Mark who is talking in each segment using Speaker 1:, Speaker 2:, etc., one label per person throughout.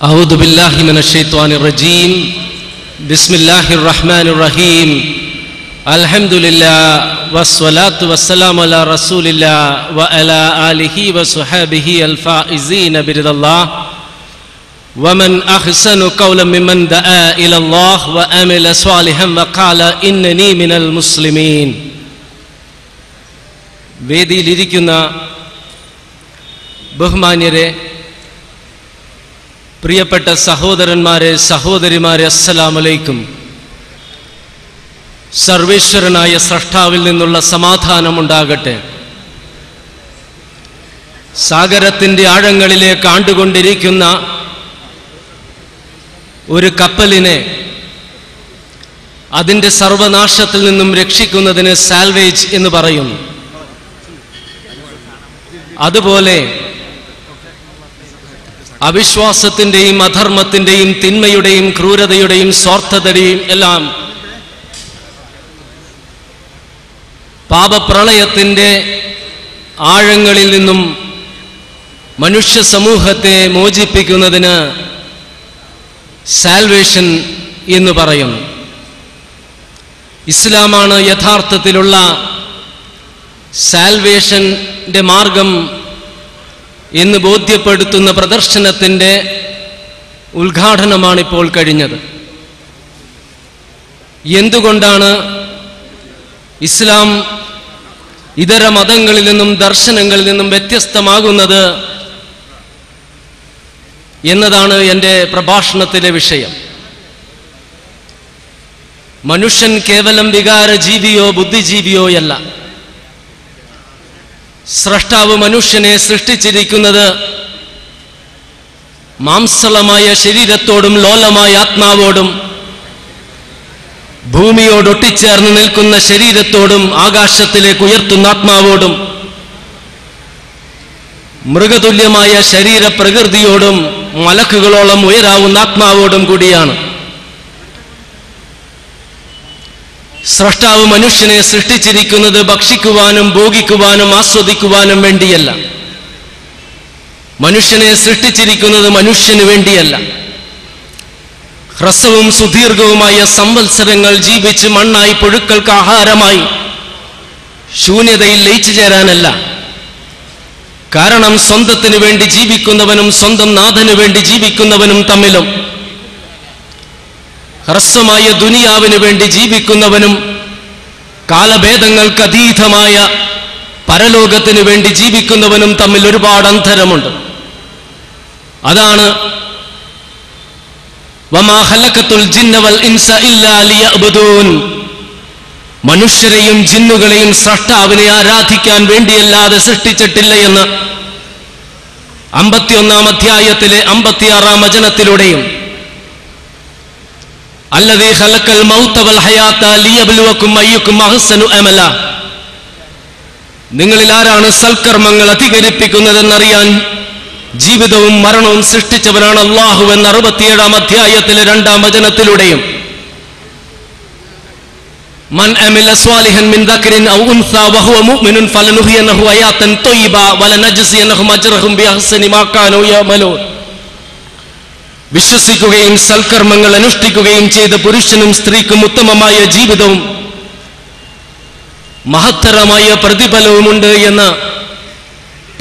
Speaker 1: أعوذ بالله من الشيطان الرجيم بسم الله الرحمن الرحيم الحمد لله والصلاة والسلام على رسول الله وعلى آله وصحبه الفائزين برضا الله ومن أحسن قولا ممن دعا إلى الله وعمل صالحا وقال إنني من المسلمين. വേദിയിലിരിക്കുന്ന ബഹുമാന്യരെ, പ്രിയപ്പെട്ട സഹോദരന്മാരെ, സഹോദരിമാരെ, അസ്സലാമു അലൈക്കും. സർവേശ്വരനായ സ്രഷ്ടാവിൽ നിന്നുള്ള സമാധാനമുണ്ടാകട്ടെ. സാഗരത്തിൻ്റെ ആഴങ്ങളിലേക്ക് ആണ്ടുകൊണ്ടിരിക്കുന്ന ഒരു കപ്പലിനെ അതിൻ്റെ സർവനാശത്തിൽ നിന്നും രക്ഷിക്കുന്നതിന് സാൽവേജ് എന്ന് പറയുന്നു. അതുപോലെ അവിശ്വാസത്തിൻ്റെയും അധർമ്മത്തിൻ്റെയും തിന്മയുടെയും ക്രൂരതയുടെയും സ്വാർത്ഥതയുടെയും എല്ലാം പാപപ്രളയത്തിൻ്റെ ആഴങ്ങളിൽ നിന്നും മനുഷ്യ സമൂഹത്തെ മോചിപ്പിക്കുന്നതിന് സാൽവേഷൻ എന്ന് പറയുന്നു. ഇസ്ലാമാണ് യഥാർത്ഥത്തിലുള്ള സാൽവേഷൻ്റെ മാർഗം എന്ന് ബോധ്യപ്പെടുത്തുന്ന പ്രദർശനത്തിൻ്റെ ഉദ്ഘാടനമാണിപ്പോൾ കഴിഞ്ഞത്. എന്തുകൊണ്ടാണ് ഇസ്ലാം ഇതര മതങ്ങളിൽ നിന്നും ദർശനങ്ങളിൽ നിന്നും വ്യത്യസ്തമാകുന്നത് എന്നതാണ് എൻ്റെ പ്രഭാഷണത്തിലെ വിഷയം. മനുഷ്യൻ കേവലം വികാര ജീവിയോ ബുദ്ധിജീവിയോയല്ല. സ്രഷ്ടാവ് മനുഷ്യനെ സൃഷ്ടിച്ചിരിക്കുന്നത് മാംസളമായ ശരീരത്തോടും ലോലമായ ആത്മാവോടും ഭൂമിയോടൊട്ടിച്ചേർന്ന് നിൽക്കുന്ന ശരീരത്തോടും ആകാശത്തിലേക്ക് ഉയർത്തുന്ന ആത്മാവോടും മൃഗതുല്യമായ ശരീരപ്രകൃതിയോടും മലക്കുകളോളം ഉയരാവുന്ന ആത്മാവോടും കൂടിയാണ്. സ്രഷ്ടാവ് മനുഷ്യനെ സൃഷ്ടിച്ചിരിക്കുന്നത് ഭക്ഷിക്കുവാനും ഭോഗിക്കുവാനും ആസ്വദിക്കുവാനും വേണ്ടിയല്ല. മനുഷ്യനെ സൃഷ്ടിച്ചിരിക്കുന്നത് മനുഷ്യന് വേണ്ടിയല്ല. ഹ്രസ്വവും സുദീർഘവുമായ സംവത്സരങ്ങൾ ജീവിച്ച് മണ്ണായി പുഴുക്കൾക്ക് ആഹാരമായി ശൂന്യതയിൽ ലയിച്ചു ചേരാനല്ല. കാരണം സ്വന്തത്തിനു വേണ്ടി ജീവിക്കുന്നവനും സ്വന്തം നാഥനു വേണ്ടി ജീവിക്കുന്നവനും തമ്മിലും ഹ്രസ്വമായ ദുനിയാവിന് വേണ്ടി ജീവിക്കുന്നവനും കാലഭേദങ്ങൾക്ക് അതീതമായ പരലോകത്തിനു വേണ്ടി ജീവിക്കുന്നവനും തമ്മിൽ ഒരുപാട് അന്തരമുണ്ട്. അതാണ് വമാ ഖലഖതുൽ ജിന്ന വൽ ഇൻസ ഇല്ലാ ലിയഅ്ബുദൂൻ. മനുഷ്യരെയും ജിന്നുകളെയും സ്രഷ്ടാവിനെ ആരാധിക്കാൻ വേണ്ടിയല്ലാതെ സൃഷ്ടിച്ചിട്ടില്ല എന്ന് 51-ാം അധ്യായത്തിലെ 56-ാം വചനത്തിലൂടെയും അല്ലദീ ഖലഖൽ മൗത വൽ ഹയാത ലിയബ്ലുവകും അയ്യുക്കും അഹ്സനു അമല. നിങ്ങളിൽ ആരാണ് സൽക്കർമ്മങ്ങൾ അധികരിപ്പിക്കുന്നതെന്നറിയാൻ ജീവിതവും മരണവും സൃഷ്ടിച്ചവനാണ് അല്ലാഹു എന്ന 67-ാം അധ്യായത്തിലെ 2-ാം വചനത്തിലൂടെയും മൻ അമില സ്വാലിഹൻ മിൻ ദക്രിൻ ഔ ഉൻസ വഹുവ മുഅ്മിനുൻ ഫലനുഹിയനഹു ഹയാതൻ ത്വയ്യിബ വലനജ്സിയനഹും അജ്റഹും ബിഅഹ്സനി മാ കാനൂ യഅമലൂൻ. വിശ്വസിക്കുകയും സൽക്കർമ്മങ്ങൾ അനുഷ്ഠിക്കുകയും ചെയ്ത പുരുഷനും സ്ത്രീക്കും ഉത്തമമായ ജീവിതവും മഹത്തരമായ പ്രതിഫലവുമുണ്ട് എന്ന്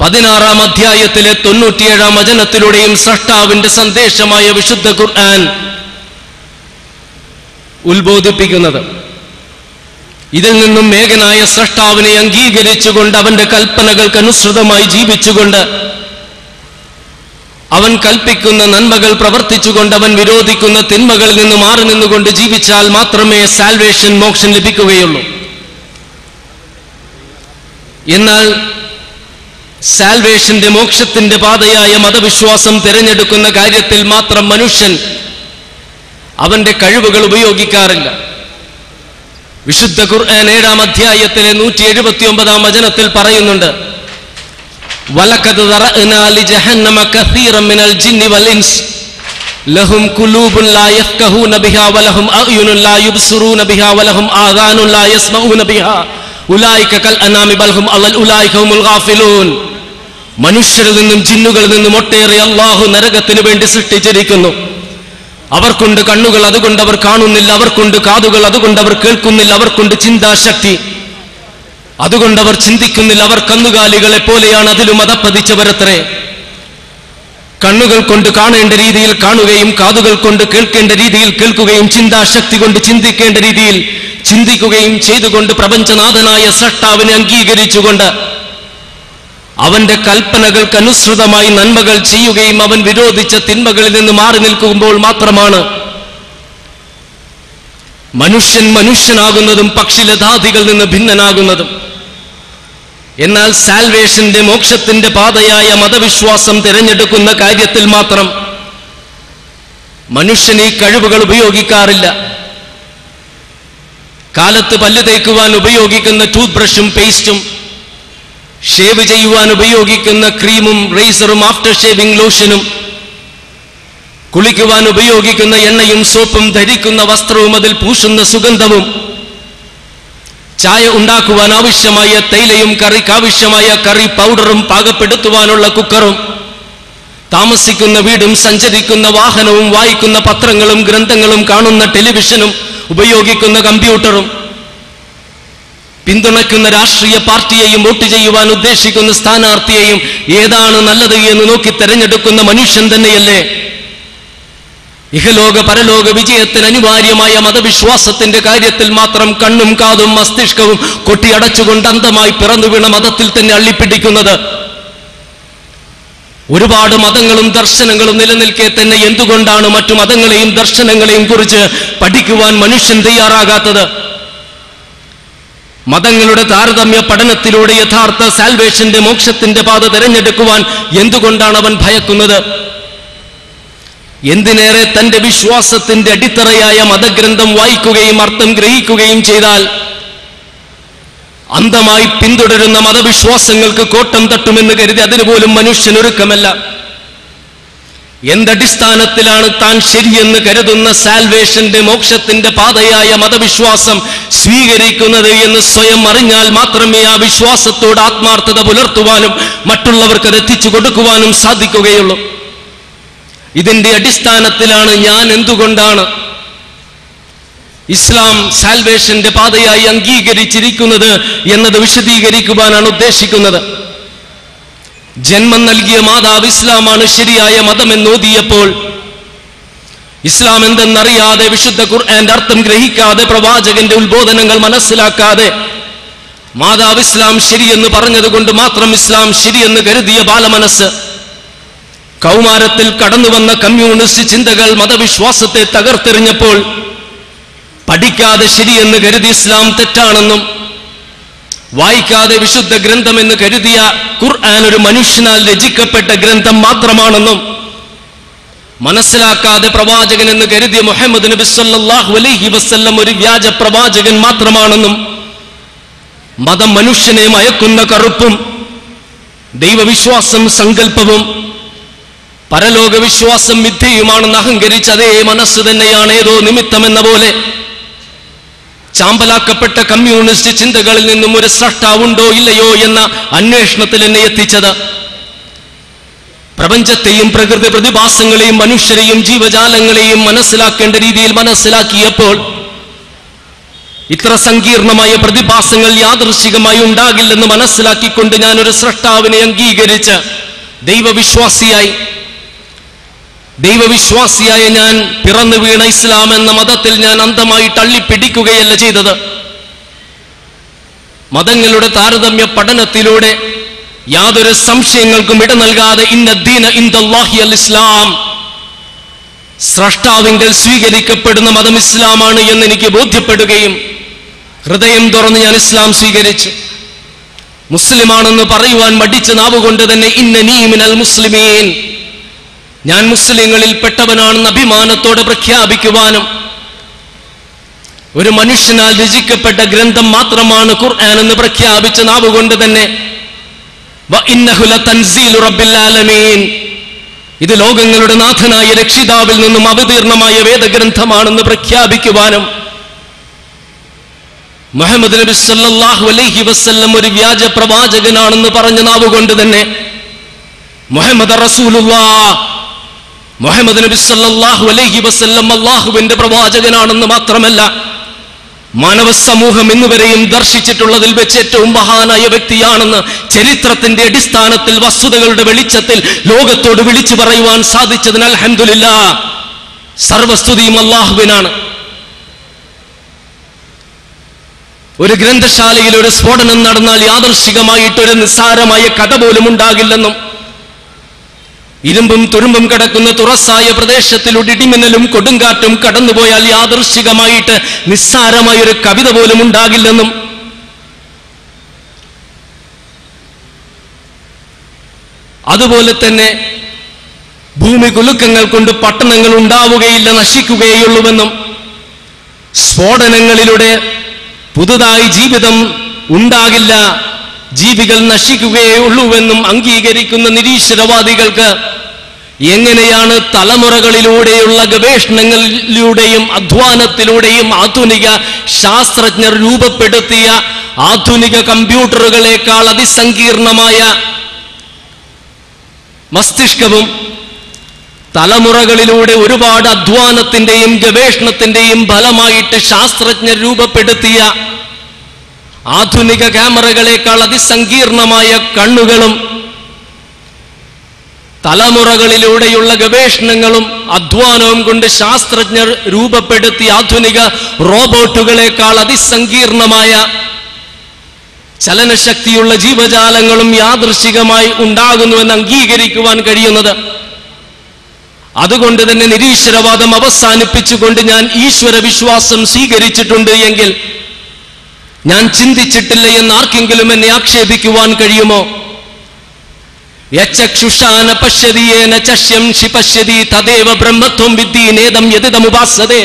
Speaker 1: 16-ാം അധ്യായത്തിലെ 97-ാം വചനത്തിലൂടെയും സ്രഷ്ടാവിന്റെ സന്ദേശമായ വിശുദ്ധ ഖുർആൻ ഉത്ബോധിപ്പിക്കുന്നത്. ഇതിൽ നിന്നും ഏകനായ സ്രഷ്ടാവിനെ അംഗീകരിച്ചുകൊണ്ട് അവന്റെ കൽപ്പനകൾക്ക് അനുസൃതമായി ജീവിച്ചുകൊണ്ട് അവൻ കൽപ്പിക്കുന്ന നന്മകൾ പ്രവർത്തിച്ചുകൊണ്ട് അവൻ വിരോധിക്കുന്ന തിന്മകളിൽ നിന്ന് മാറി നിന്നുകൊണ്ട് ജീവിച്ചാൽ മാത്രമേ സാൽവേഷൻ, മോക്ഷം ലഭിക്കുകയുള്ളൂ. എന്നാൽ സാൽവേഷന്റെ മോക്ഷത്തിന്റെ പാതയായ മതവിശ്വാസം തിരഞ്ഞെടുക്കുന്ന കാര്യത്തിൽ മാത്രം മനുഷ്യൻ അവന്റെ കഴിവുകൾ ഉപയോഗിക്കാറില്ല. വിശുദ്ധ ഖുർആൻ 7-ാം അധ്യായത്തിലെ 179-ാം വചനത്തിൽ പറയുന്നുണ്ട്, വലഖദ് ദറഅനാ ലിജഹന്നമ കസീറൻ മിനൽ ജിന്നി വൽ ഇൻസ് ലഹും ഖുലൂബുൻ ലാ യഫ്ഖഹൂന ബിഹാ വലഹും അഅ്യുനുൻ ലാ യുബ്സിറൂന ബിഹാ വലഹും ആദാനുൻ ലാ യസ്മഊന ബിഹാ ഉലൈക കൽ അനാമി ബൽ ഹും അളൽ ഉലൈക ഹുമുൽ ഗാഫിലൂൻ. മനുഷ്യരിൽ നിന്നും ജിന്നുകളിൽ നിന്നും ഒട്ടേറെ അല്ലാഹു നരകത്തിന് വേണ്ടി സൃഷ്ടിച്ചിരിക്കുന്നു. അവർക്കുണ്ട് കണ്ണുകൾ, അതുകൊണ്ട് അവർ കാണുന്നില്ല. അവർക്കുണ്ട് കാതുകൾ, അതുകൊണ്ട് അവർ കേൾക്കുന്നില്ല. അവർക്കുണ്ട് ചിന്താശക്തി, അതുകൊണ്ട് അവർ ചിന്തിക്കുന്നില്ല. അവർ കന്നുകാലികളെ പോലെയാണ്, അതിലും അതപ്പതിച്ചവരത്രേ. കണ്ണുകൾ കൊണ്ട് കാണേണ്ട രീതിയിൽ കാണുകയും കാതുകൾ കൊണ്ട് കേൾക്കേണ്ട രീതിയിൽ കേൾക്കുകയും ചിന്താശക്തി കൊണ്ട് ചിന്തിക്കേണ്ട രീതിയിൽ ചിന്തിക്കുകയും ചെയ്തുകൊണ്ട് പ്രപഞ്ചനാഥനായ സൃഷ്ടാവിനെ അംഗീകരിച്ചുകൊണ്ട് അവന്റെ കൽപ്പനകൾക്കനുസൃതമായി നന്മകൾ ചെയ്യുകയും അവൻ വിരോധിച്ച തിന്മകളിൽ നിന്ന് മാറി നിൽക്കുമ്പോൾ മാത്രമാണ് മനുഷ്യൻ മനുഷ്യനാകുന്നതും പക്ഷിലതാദികളിൽ നിന്ന് ഭിന്നനാകുന്നതും. എന്നാൽ സാൽവേഷന്റെ, മോക്ഷത്തിന്റെ പാതയായ മതവിശ്വാസം തിരഞ്ഞെടുക്കുന്ന കാര്യത്തിൽ മാത്രം മനുഷ്യൻ ഈ കഴിവുകൾ ഉപയോഗിക്കാറില്ല. കാലത്ത് പല്ല് തേക്കുവാൻ ഉപയോഗിക്കുന്ന ടൂത്ത് ബ്രഷും പേസ്റ്റും, ഷേവ് ചെയ്യുവാൻ ഉപയോഗിക്കുന്ന ക്രീമും റേസറും ആഫ്റ്റർ ഷേവിംഗ് ലോഷനും, കുളിക്കുവാൻ ഉപയോഗിക്കുന്ന എണ്ണയും സോപ്പും, ധരിക്കുന്ന വസ്ത്രവും അതിൽ പൂശുന്ന സുഗന്ധവും, ചായ ഉണ്ടാക്കുവാൻ ആവശ്യമായ തേയിലയും കറിക്കാവശ്യമായ കറി പൗഡറും, പാകപ്പെടുത്തുവാനുള്ള കുക്കറും, താമസിക്കുന്ന വീടും സഞ്ചരിക്കുന്ന വാഹനവും, വായിക്കുന്ന പത്രങ്ങളും ഗ്രന്ഥങ്ങളും, കാണുന്ന ടെലിവിഷനും, ഉപയോഗിക്കുന്ന കമ്പ്യൂട്ടറും, പിന്തുണയ്ക്കുന്ന രാഷ്ട്രീയ പാർട്ടിയെയും വോട്ട് ചെയ്യുവാൻ ഉദ്ദേശിക്കുന്ന സ്ഥാനാർത്ഥിയെയും ഏതാണ് നല്ലത് എന്ന് നോക്കി തെരഞ്ഞെടുക്കുന്ന മനുഷ്യൻ തന്നെയല്ലേ ഇഹലോക പരലോക വിജയത്തിന് അനിവാര്യമായ മതവിശ്വാസത്തിന്റെ കാര്യത്തിൽ മാത്രം കണ്ണും കാതും മസ്തിഷ്കവും കൊട്ടിയടച്ചുകൊണ്ട് അന്ധമായി പിറന്നു വീണ മതത്തിൽ തന്നെ അള്ളിപ്പിടിക്കുന്നത്? ഒരുപാട് മതങ്ങളും ദർശനങ്ങളും നിലനിൽക്കെ തന്നെ എന്തുകൊണ്ടാണ് മറ്റു മതങ്ങളെയും ദർശനങ്ങളെയും കുറിച്ച് പഠിക്കുവാൻ മനുഷ്യൻ തയ്യാറാകാത്തത്? മതങ്ങളുടെ താരതമ്യ പഠനത്തിലൂടെ യഥാർത്ഥ സാൽവേഷന്റെ, മോക്ഷത്തിന്റെ പാത തിരഞ്ഞെടുക്കുവാൻ എന്തുകൊണ്ടാണ് അവൻ ഭയക്കുന്നത്? എന്തിനേറെ തന്റെ വിശ്വാസത്തിന്റെ അടിത്തറയായ മതഗ്രന്ഥം വായിക്കുകയും അർത്ഥം ഗ്രഹിക്കുകയും ചെയ്താൽ അന്ധമായി പിന്തുടരുന്ന മതവിശ്വാസങ്ങൾക്ക് കോട്ടം തട്ടുമെന്ന് കരുതി അതിനുപോലും മനുഷ്യൻ ഒരുക്കമല്ല. എന്തടിസ്ഥാനത്തിലാണ് താൻ ശരിയെന്ന് കരുതുന്ന സാൽവേഷന്റെ, മോക്ഷത്തിന്റെ പാതയായ മതവിശ്വാസം സ്വീകരിക്കുന്നത് എന്ന് സ്വയം അറിഞ്ഞാൽ മാത്രമേ ആ വിശ്വാസത്തോട് ആത്മാർത്ഥത പുലർത്തുവാനും മറ്റുള്ളവർക്ക് അത് എത്തിച്ചു കൊടുക്കുവാനും സാധിക്കുകയുള്ളൂ. ഇതിന്റെ അടിസ്ഥാനത്തിലാണ് ഞാൻ എന്തുകൊണ്ടാണ് ഇസ്ലാം സാൽവേഷന്റെ പാതയായി അംഗീകരിച്ചിരിക്കുന്നത് എന്നത് വിശദീകരിക്കുവാനാണ് ഉദ്ദേശിക്കുന്നത്. ജന്മം നൽകിയ മാതാവ് ഇസ്ലാമാണ് ശരിയായ മതമെന്നോതിയപ്പോൾ ഇസ്ലാം എന്തെന്നറിയാതെ, വിശുദ്ധ ഖുർആന്റെ അർത്ഥം ഗ്രഹിക്കാതെ, പ്രവാചകന്റെ ഉത്ബോധനങ്ങൾ മനസ്സിലാക്കാതെ മാതാവ് ഇസ്ലാം ശരിയെന്ന് പറഞ്ഞതുകൊണ്ട് മാത്രം ഇസ്ലാം ശരിയെന്ന് കരുതിയ ബാലമനസ് കൗമാരത്തിൽ കടന്നുവന്ന കമ്മ്യൂണിസ്റ്റ് ചിന്തകൾ മതവിശ്വാസത്തെ തകർത്തെറിഞ്ഞപ്പോൾ പഠിക്കാതെ ശരിയെന്ന് കരുതി ഇസ്ലാം തെറ്റാണെന്നും, വായിക്കാതെ വിശുദ്ധ ഗ്രന്ഥമെന്ന് കരുതിയ ഖുർആൻ ഒരു മനുഷ്യനാൽ രചിക്കപ്പെട്ട ഗ്രന്ഥം മാത്രമാണെന്നും, മനസ്സിലാക്കാതെ പ്രവാചകൻ എന്ന് കരുതിയ മുഹമ്മദ് നബി സല്ലല്ലാഹു അലൈഹി വസല്ലം ഒരു വ്യാജ പ്രവാചകൻ മാത്രമാണെന്നും, മതം മനുഷ്യനെ മയക്കുന്ന കറുപ്പും, ദൈവവിശ്വാസം സങ്കല്പവും, പരലോക വിശ്വാസം മിഥ്യയുമാണെന്ന് അഹങ്കരിച്ച അതേ മനസ്സ് തന്നെയാണ് ഏതോ നിമിത്തമെന്ന പോലെ ചാമ്പലാക്കപ്പെട്ട കമ്മ്യൂണിസ്റ്റ് ചിന്തകളിൽ നിന്നും ഒരു സ്രഷ്ടാവുണ്ടോ ഇല്ലയോ എന്ന അന്വേഷണത്തിൽ എന്നെ എത്തിച്ചത്. പ്രപഞ്ചത്തെയും പ്രകൃതി പ്രതിഭാസങ്ങളെയും മനുഷ്യരെയും ജീവജാലങ്ങളെയും മനസ്സിലാക്കേണ്ട രീതിയിൽ മനസ്സിലാക്കിയപ്പോൾ ഇത്ര സങ്കീർണമായ പ്രതിഭാസങ്ങൾ യാദൃശ്ചികമായി ഉണ്ടാകില്ലെന്ന് മനസ്സിലാക്കിക്കൊണ്ട് ഞാനൊരു സ്രഷ്ടാവിനെ അംഗീകരിച്ച് ദൈവവിശ്വാസിയായ ഞാൻ പിറന്നു വീണ ഇസ്ലാം എന്ന മതത്തിൽ ഞാൻ അന്ധമായി തള്ളിപ്പിടിക്കുകയല്ല ചെയ്തത്. മതങ്ങളുടെ താരതമ്യ പഠനത്തിലൂടെ യാതൊരു സംശയങ്ങൾക്കും ഇട നൽകാതെ ഇന്നദ്ദീന ഇൻദല്ലാഹി അൽ ഇസ്ലാം, സ്രഷ്ടാവിങ്കൽ സ്വീകരിക്കപ്പെടുന്ന മതം ഇസ്ലാമാണ് എന്ന് എനിക്ക് ബോധ്യപ്പെടുകയും ഹൃദയം തുറന്ന് ഞാൻ ഇസ്ലാം സ്വീകരിച്ചു. മുസ്ലിമാണെന്ന് പറയുവാൻ മടിച്ച നാവുകൊണ്ട് തന്നെ ഇന്നനീ മിനൽ മുസ്ലിമീൻ, ഞാൻ മുസ്ലിങ്ങളിൽ പെട്ടവനാണെന്ന് അഭിമാനത്തോടെ പ്രഖ്യാപിക്കുവാനും, ഒരു മനുഷ്യനാൽ രചിക്കപ്പെട്ട ഗ്രന്ഥം മാത്രമാണ് ഖുർആൻ എന്ന് പ്രഖ്യാപിച്ച നാവുകൊണ്ട് തന്നെ വഇന്നഹു ലതൻസീലു റബ്ബിൽ ആലമീൻ, ഇത് ലോകങ്ങളുടെ നാഥനായ രക്ഷിതാവിൽ നിന്നും അവതീർണമായ വേദഗ്രന്ഥമാണെന്ന് പ്രഖ്യാപിക്കുവാനും, മുഹമ്മദ് നബി സല്ലല്ലാഹു അലൈഹി വസല്ലം ഒരു വ്യാജ പ്രവാചകനാണെന്ന് പറഞ്ഞ നാവുകൊണ്ട് തന്നെ മുഹമ്മദ് റസൂലുള്ളാഹ്, മുഹമ്മദ് നബി സല്ലല്ലാഹു അലൈഹി വസല്ലം അല്ലാഹുവിന്റെ പ്രവാചകനാണെന്ന് മാത്രമല്ല, മാനവ സമൂഹം ഇന്നുവരെയും ദർശിച്ചിട്ടുള്ളതിൽ വെച്ച് ഏറ്റവും മഹാനായ വ്യക്തിയാണെന്ന് ചരിത്രത്തിന്റെ അടിസ്ഥാനത്തിൽ വസ്തുതകളുടെ വെളിച്ചത്തിൽ ലോകത്തോട് വിളിച്ചു പറയുവാൻ സാധിച്ചതിന് അൽഹംദുലില്ലാഹ്, സർവസ്തുതിയും അല്ലാഹുവിനാണ്. ഒരു ഗ്രന്ഥശാലയിൽ ഒരു സ്ഫോടനം നടന്നാൽ യാദൃശ്ചികമായിട്ടൊരു നിസ്സാരമായ കഥ പോലും ഉണ്ടാകില്ലെന്നും, ഇരുമ്പും തുരുമ്പും കിടക്കുന്ന തുറസായ പ്രദേശത്തിലൂടെ ഇടിമിന്നലും കൊടുങ്കാറ്റും കടന്നുപോയാൽ യാദൃശ്ചികമായിട്ട് നിസ്സാരമായൊരു കവിത പോലും ഉണ്ടാകില്ലെന്നും, അതുപോലെ തന്നെ ഭൂമി കുലുക്കങ്ങൾ കൊണ്ട് പട്ടണങ്ങൾ ഉണ്ടാവുകയില്ല, നശിക്കുകയുള്ളൂവെന്നും, സ്ഫോടനങ്ങളിലൂടെ പുതുതായി ജീവിതം ഉണ്ടാകില്ല, ജീവികൾ നശിക്കുകയേ ഉള്ളൂവെന്നും അംഗീകരിക്കുന്ന നിരീശ്വരവാദികൾക്ക് എങ്ങനെയാണ് തലമുറകളിലൂടെയുള്ള ഗവേഷണങ്ങളിലൂടെയും അധ്വാനത്തിലൂടെയും ആധുനിക ശാസ്ത്രജ്ഞർ രൂപപ്പെടുത്തിയ ആധുനിക കമ്പ്യൂട്ടറുകളെക്കാൾ അതിസങ്കീർണമായ മസ്തിഷ്കവും തലമുറകളിലൂടെ ഒരുപാട് അധ്വാനത്തിന്റെയും ഗവേഷണത്തിന്റെയും ഫലമായിട്ട് ശാസ്ത്രജ്ഞർ രൂപപ്പെടുത്തിയ ആധുനിക ക്യാമറകളെക്കാൾ അതിസങ്കീർണമായ കണ്ണുകളും തലമുറകളിലൂടെയുള്ള ഗവേഷണങ്ങളും അധ്വാനവും കൊണ്ട് ശാസ്ത്രജ്ഞർ രൂപപ്പെടുത്തിയ ആധുനിക റോബോട്ടുകളെക്കാൾ അതിസങ്കീർണമായ ചലനശക്തിയുള്ള ജീവജാലങ്ങളും യാദൃശ്ചികമായി ഉണ്ടാകുന്നുവെന്ന് അംഗീകരിക്കുവാൻ കഴിയുന്നത്. അതുകൊണ്ട് തന്നെ നിരീശ്വരവാദം അവസാനിപ്പിച്ചുകൊണ്ട് ഞാൻ ഈശ്വര വിശ്വാസം സ്വീകരിച്ചിട്ടുണ്ട് എങ്കിൽ ഞാൻ ചിന്തിച്ചിട്ടില്ല എന്ന് ആർക്കെങ്കിലും എന്നെ ആക്ഷേപിക്കുവാൻ കഴിയുമോ? യചക്ഷുഷാന പശ്യതിയേന ചശ്യം ക്ഷിപശ്യതി തദേവ ബ്രഹ്മത്വം വിദ്ദീനേദം യദിദമുപാസതേ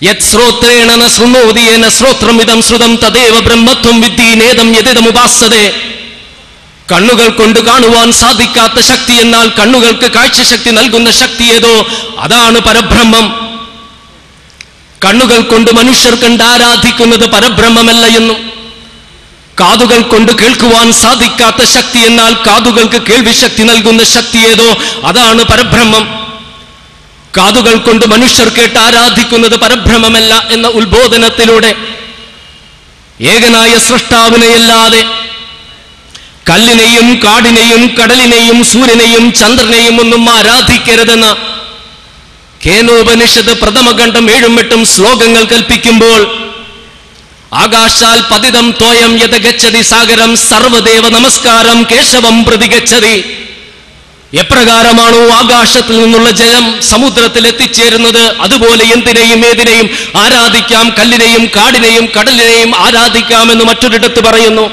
Speaker 1: യത് ശ്രോത്രേണ ന ശൃണോതിയേന ശ്രോത്രമിദം ശ്രുതം തദേവ ബ്രഹ്മത്വം വിദ്ദീനേദം യദിദമുപാസതേ. കണ്ണുകൾ കൊണ്ട് കാണുവാൻ സാധിക്കാത്ത ശക്തി എന്നാൽ കണ്ണുകൾക്ക് കാഴ്ചശക്തി നൽകുന്ന ശക്തി ഏതോ അതാണ് പരബ്രഹ്മം. കണ്ണുകൾ കൊണ്ട് മനുഷ്യർ കണ്ട് ആരാധിക്കുന്നത് പരബ്രഹ്മമല്ല എന്നും, കാതുകൾ കൊണ്ട് കേൾക്കുവാൻ സാധിക്കാത്ത ശക്തി എന്നാൽ കാതുകൾക്ക് കേൾവിശക്തി നൽകുന്ന ശക്തി ഏതോ അതാണ് പരബ്രഹ്മം. കാതുകൾ കൊണ്ട് മനുഷ്യർ കേട്ട് ആരാധിക്കുന്നത് പരബ്രഹ്മമല്ല എന്ന ഉത്ബോധനത്തിലൂടെ ഏകനായ സൃഷ്ടാവിനെയല്ലാതെ കല്ലിനെയും കാടിനെയും കടലിനെയും സൂര്യനെയും ചന്ദ്രനെയും ഒന്നും ആരാധിക്കരുതെന്ന് കേനോപനിഷത്ത് പ്രഥമഖണ്ഡം 7-8 ശ്ലോകങ്ങൾ കൽപ്പിക്കുമ്പോൾ ആകാശാൽ പതിതം തോയം യത ഗച്ഛതി സാഗരം സർവദേവ നമസ്കാരം കേശവം പ്രതി ഗച്ഛതി. എപ്രകാരമാണോ ആകാശത്തിൽ നിന്നുള്ള ജലം സമുദ്രത്തിൽ എത്തിച്ചേരുന്നത് അതുപോലെ എന്തിനേയും ഏതിനെയും ആരാധിക്കാം, കല്ലിനെയും കാടിനെയും കടലിനെയും ആരാധിക്കാമെന്ന് മറ്റൊരിടത്ത് പറയുന്നു.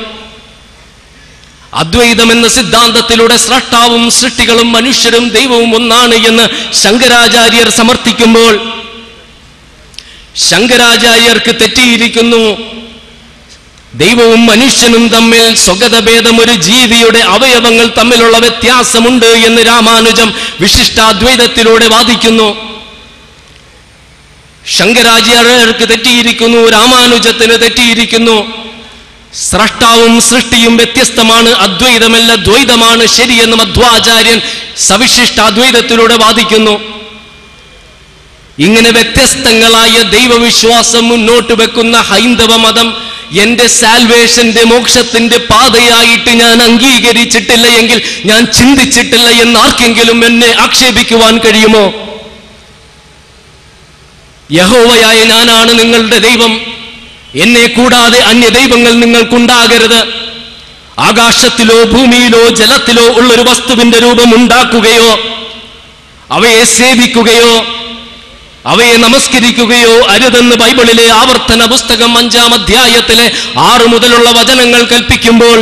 Speaker 1: അദ്വൈതം എന്ന സിദ്ധാന്തത്തിലൂടെ സ്രഷ്ടാവും സൃഷ്ടികളും മനുഷ്യരും ദൈവവും ഒന്നാണ് എന്ന് ശങ്കരാചാര്യർ സമർത്ഥിക്കുമ്പോൾ ശങ്കരാചാര്യർക്ക് തെറ്റിയിരിക്കുന്നു. ദൈവവും മനുഷ്യനും തമ്മിൽ സ്വഗതഭേദം, ഒരു ജീവിയുടെ അവയവങ്ങൾ തമ്മിലുള്ള വ്യത്യാസമുണ്ട് എന്ന് രാമാനുജം വിശിഷ്ടാദ്വൈതത്തിലൂടെ വാദിക്കുന്നു. ശങ്കരാചാര്യർക്ക് തെറ്റിയിരിക്കുന്നു, രാമാനുജത്തിന് തെറ്റിയിരിക്കുന്നു. സ്രഷ്ടാവും സൃഷ്ടിയും വ്യത്യസ്തമാണ്, അദ്വൈതമല്ല ദ്വൈതമാണ് ശരിയെന്ന് മധ്വാചാര്യൻ സവിശിഷ്ടാദ്വൈതത്തിലൂടെ വാദിക്കുന്നു. ഇങ്ങനെ വ്യത്യസ്തങ്ങളായ ദൈവവിശ്വാസം മുന്നോട്ട് വെക്കുന്ന ഹൈന്ദവ മതം എന്റെ സാൽവേഷന്റെ മോക്ഷത്തിന്റെ പാതയായിട്ട് ഞാൻ അംഗീകരിച്ചിട്ടില്ല എങ്കിൽ, ഞാൻ ചിന്തിച്ചിട്ടില്ല എന്ന് ആർക്കെങ്കിലും എന്നെ ആക്ഷേപിക്കുവാൻ കഴിയുമോ? യഹോവയായ ഞാനാണ് നിങ്ങളുടെ ദൈവം, എന്നെ കൂടാതെ അന്യ ദൈവങ്ങൾ നിങ്ങൾക്കുണ്ടാകരുത്. ആകാശത്തിലോ ഭൂമിയിലോ ജലത്തിലോ ഉള്ളൊരു വസ്തുവിന്റെ രൂപം ഉണ്ടാക്കുകയോ അവയെ സേവിക്കുകയോ അവയെ നമസ്കരിക്കുകയോ അരുതെന്ന് ബൈബിളിലെ ആവർത്തന പുസ്തകം 5-ാം അധ്യായത്തിലെ 6 മുതലുള്ള വചനങ്ങൾ കൽപ്പിക്കുമ്പോൾ,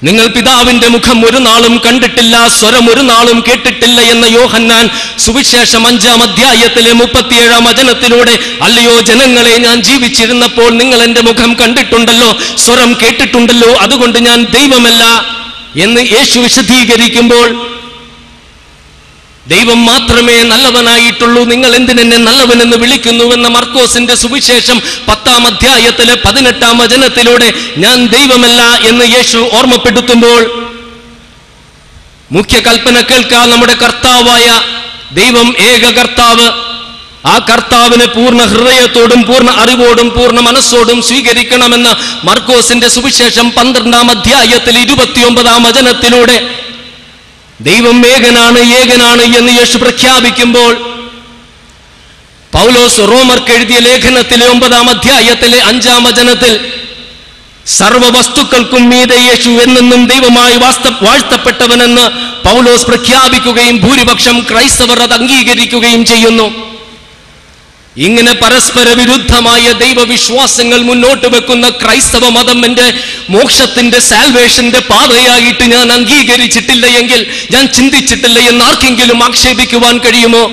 Speaker 1: നിങ്ങൾ പിതാവിന്റെ മുഖം ഒരു നാളും കണ്ടിട്ടില്ല, സ്വരം ഒരു നാളും കേട്ടിട്ടില്ല എന്ന യോഹന്നാൻ സുവിശേഷം 5-ാം അധ്യായത്തിലെ 37-ാം വചനത്തിലൂടെ, അല്ലയോ ജനങ്ങളെ, ഞാൻ ജീവിച്ചിരുന്നപ്പോൾ നിങ്ങൾ എന്റെ മുഖം കണ്ടിട്ടുണ്ടല്ലോ, സ്വരം കേട്ടിട്ടുണ്ടല്ലോ, അതുകൊണ്ട് ഞാൻ ദൈവമല്ല എന്ന് യേശു വിശദീകരിക്കുമ്പോൾ, ദൈവം മാത്രമേ നല്ലവനായിട്ടുള്ളൂ, നിങ്ങൾ എന്തിനെന്നെ നല്ലവനെന്ന് വിളിക്കുന്നുവെന്ന മർക്കോസിന്റെ സുവിശേഷം 10-ാം അധ്യായത്തിലെ 18-ാം വചനത്തിലൂടെ ഞാൻ ദൈവമല്ല എന്ന് യേശു ഓർമ്മപ്പെടുത്തുമ്പോൾ, മുഖ്യ കൽപ്പന കേൾക്കാൻ നമ്മുടെ കർത്താവായ ദൈവം ഏക കർത്താവ്. ആ കർത്താവിനെ പൂർണ്ണ ഹൃദയത്തോടും പൂർണ്ണ അറിവോടും പൂർണ്ണ മനസ്സോടും സ്വീകരിക്കണമെന്ന് മർക്കോസിന്റെ സുവിശേഷം 12-ാം അധ്യായത്തിൽ 29-ാം വചനത്തിലൂടെ ദൈവം ഏകനാണ് ഏകനാണ് എന്ന് യേശു പ്രഖ്യാപിക്കുമ്പോൾ, പൗലോസ് റോമർക്ക് എഴുതിയ ലേഖനത്തിലെ 9-ാം അധ്യായത്തിലെ 5-ാം വചനത്തിൽ സർവ വസ്തുക്കൾക്കും മീതെ യേശു എന്നെന്നും ദൈവമായി വാഴ്ത്തപ്പെട്ടവനെന്ന് പൗലോസ് പ്രഖ്യാപിക്കുകയും ഭൂരിപക്ഷം ക്രൈസ്തവർ അത് അംഗീകരിക്കുകയും ചെയ്യുന്നു. ഇങ്ങനെ പരസ്പര വിരുദ്ധമായ ദൈവവിശ്വാസങ്ങൾ മുന്നോട്ട് വെക്കുന്ന ക്രൈസ്തവ മതം എന്റെ മോക്ഷത്തിന്റെ സാൽവേഷന്റെ പാതയായിട്ട് ഞാൻ അംഗീകരിച്ചിട്ടില്ല എങ്കിൽ, ഞാൻ ചിന്തിച്ചിട്ടില്ല എന്ന് ആർക്കെങ്കിലും ആക്ഷേപിക്കുവാൻ കഴിയുമോ?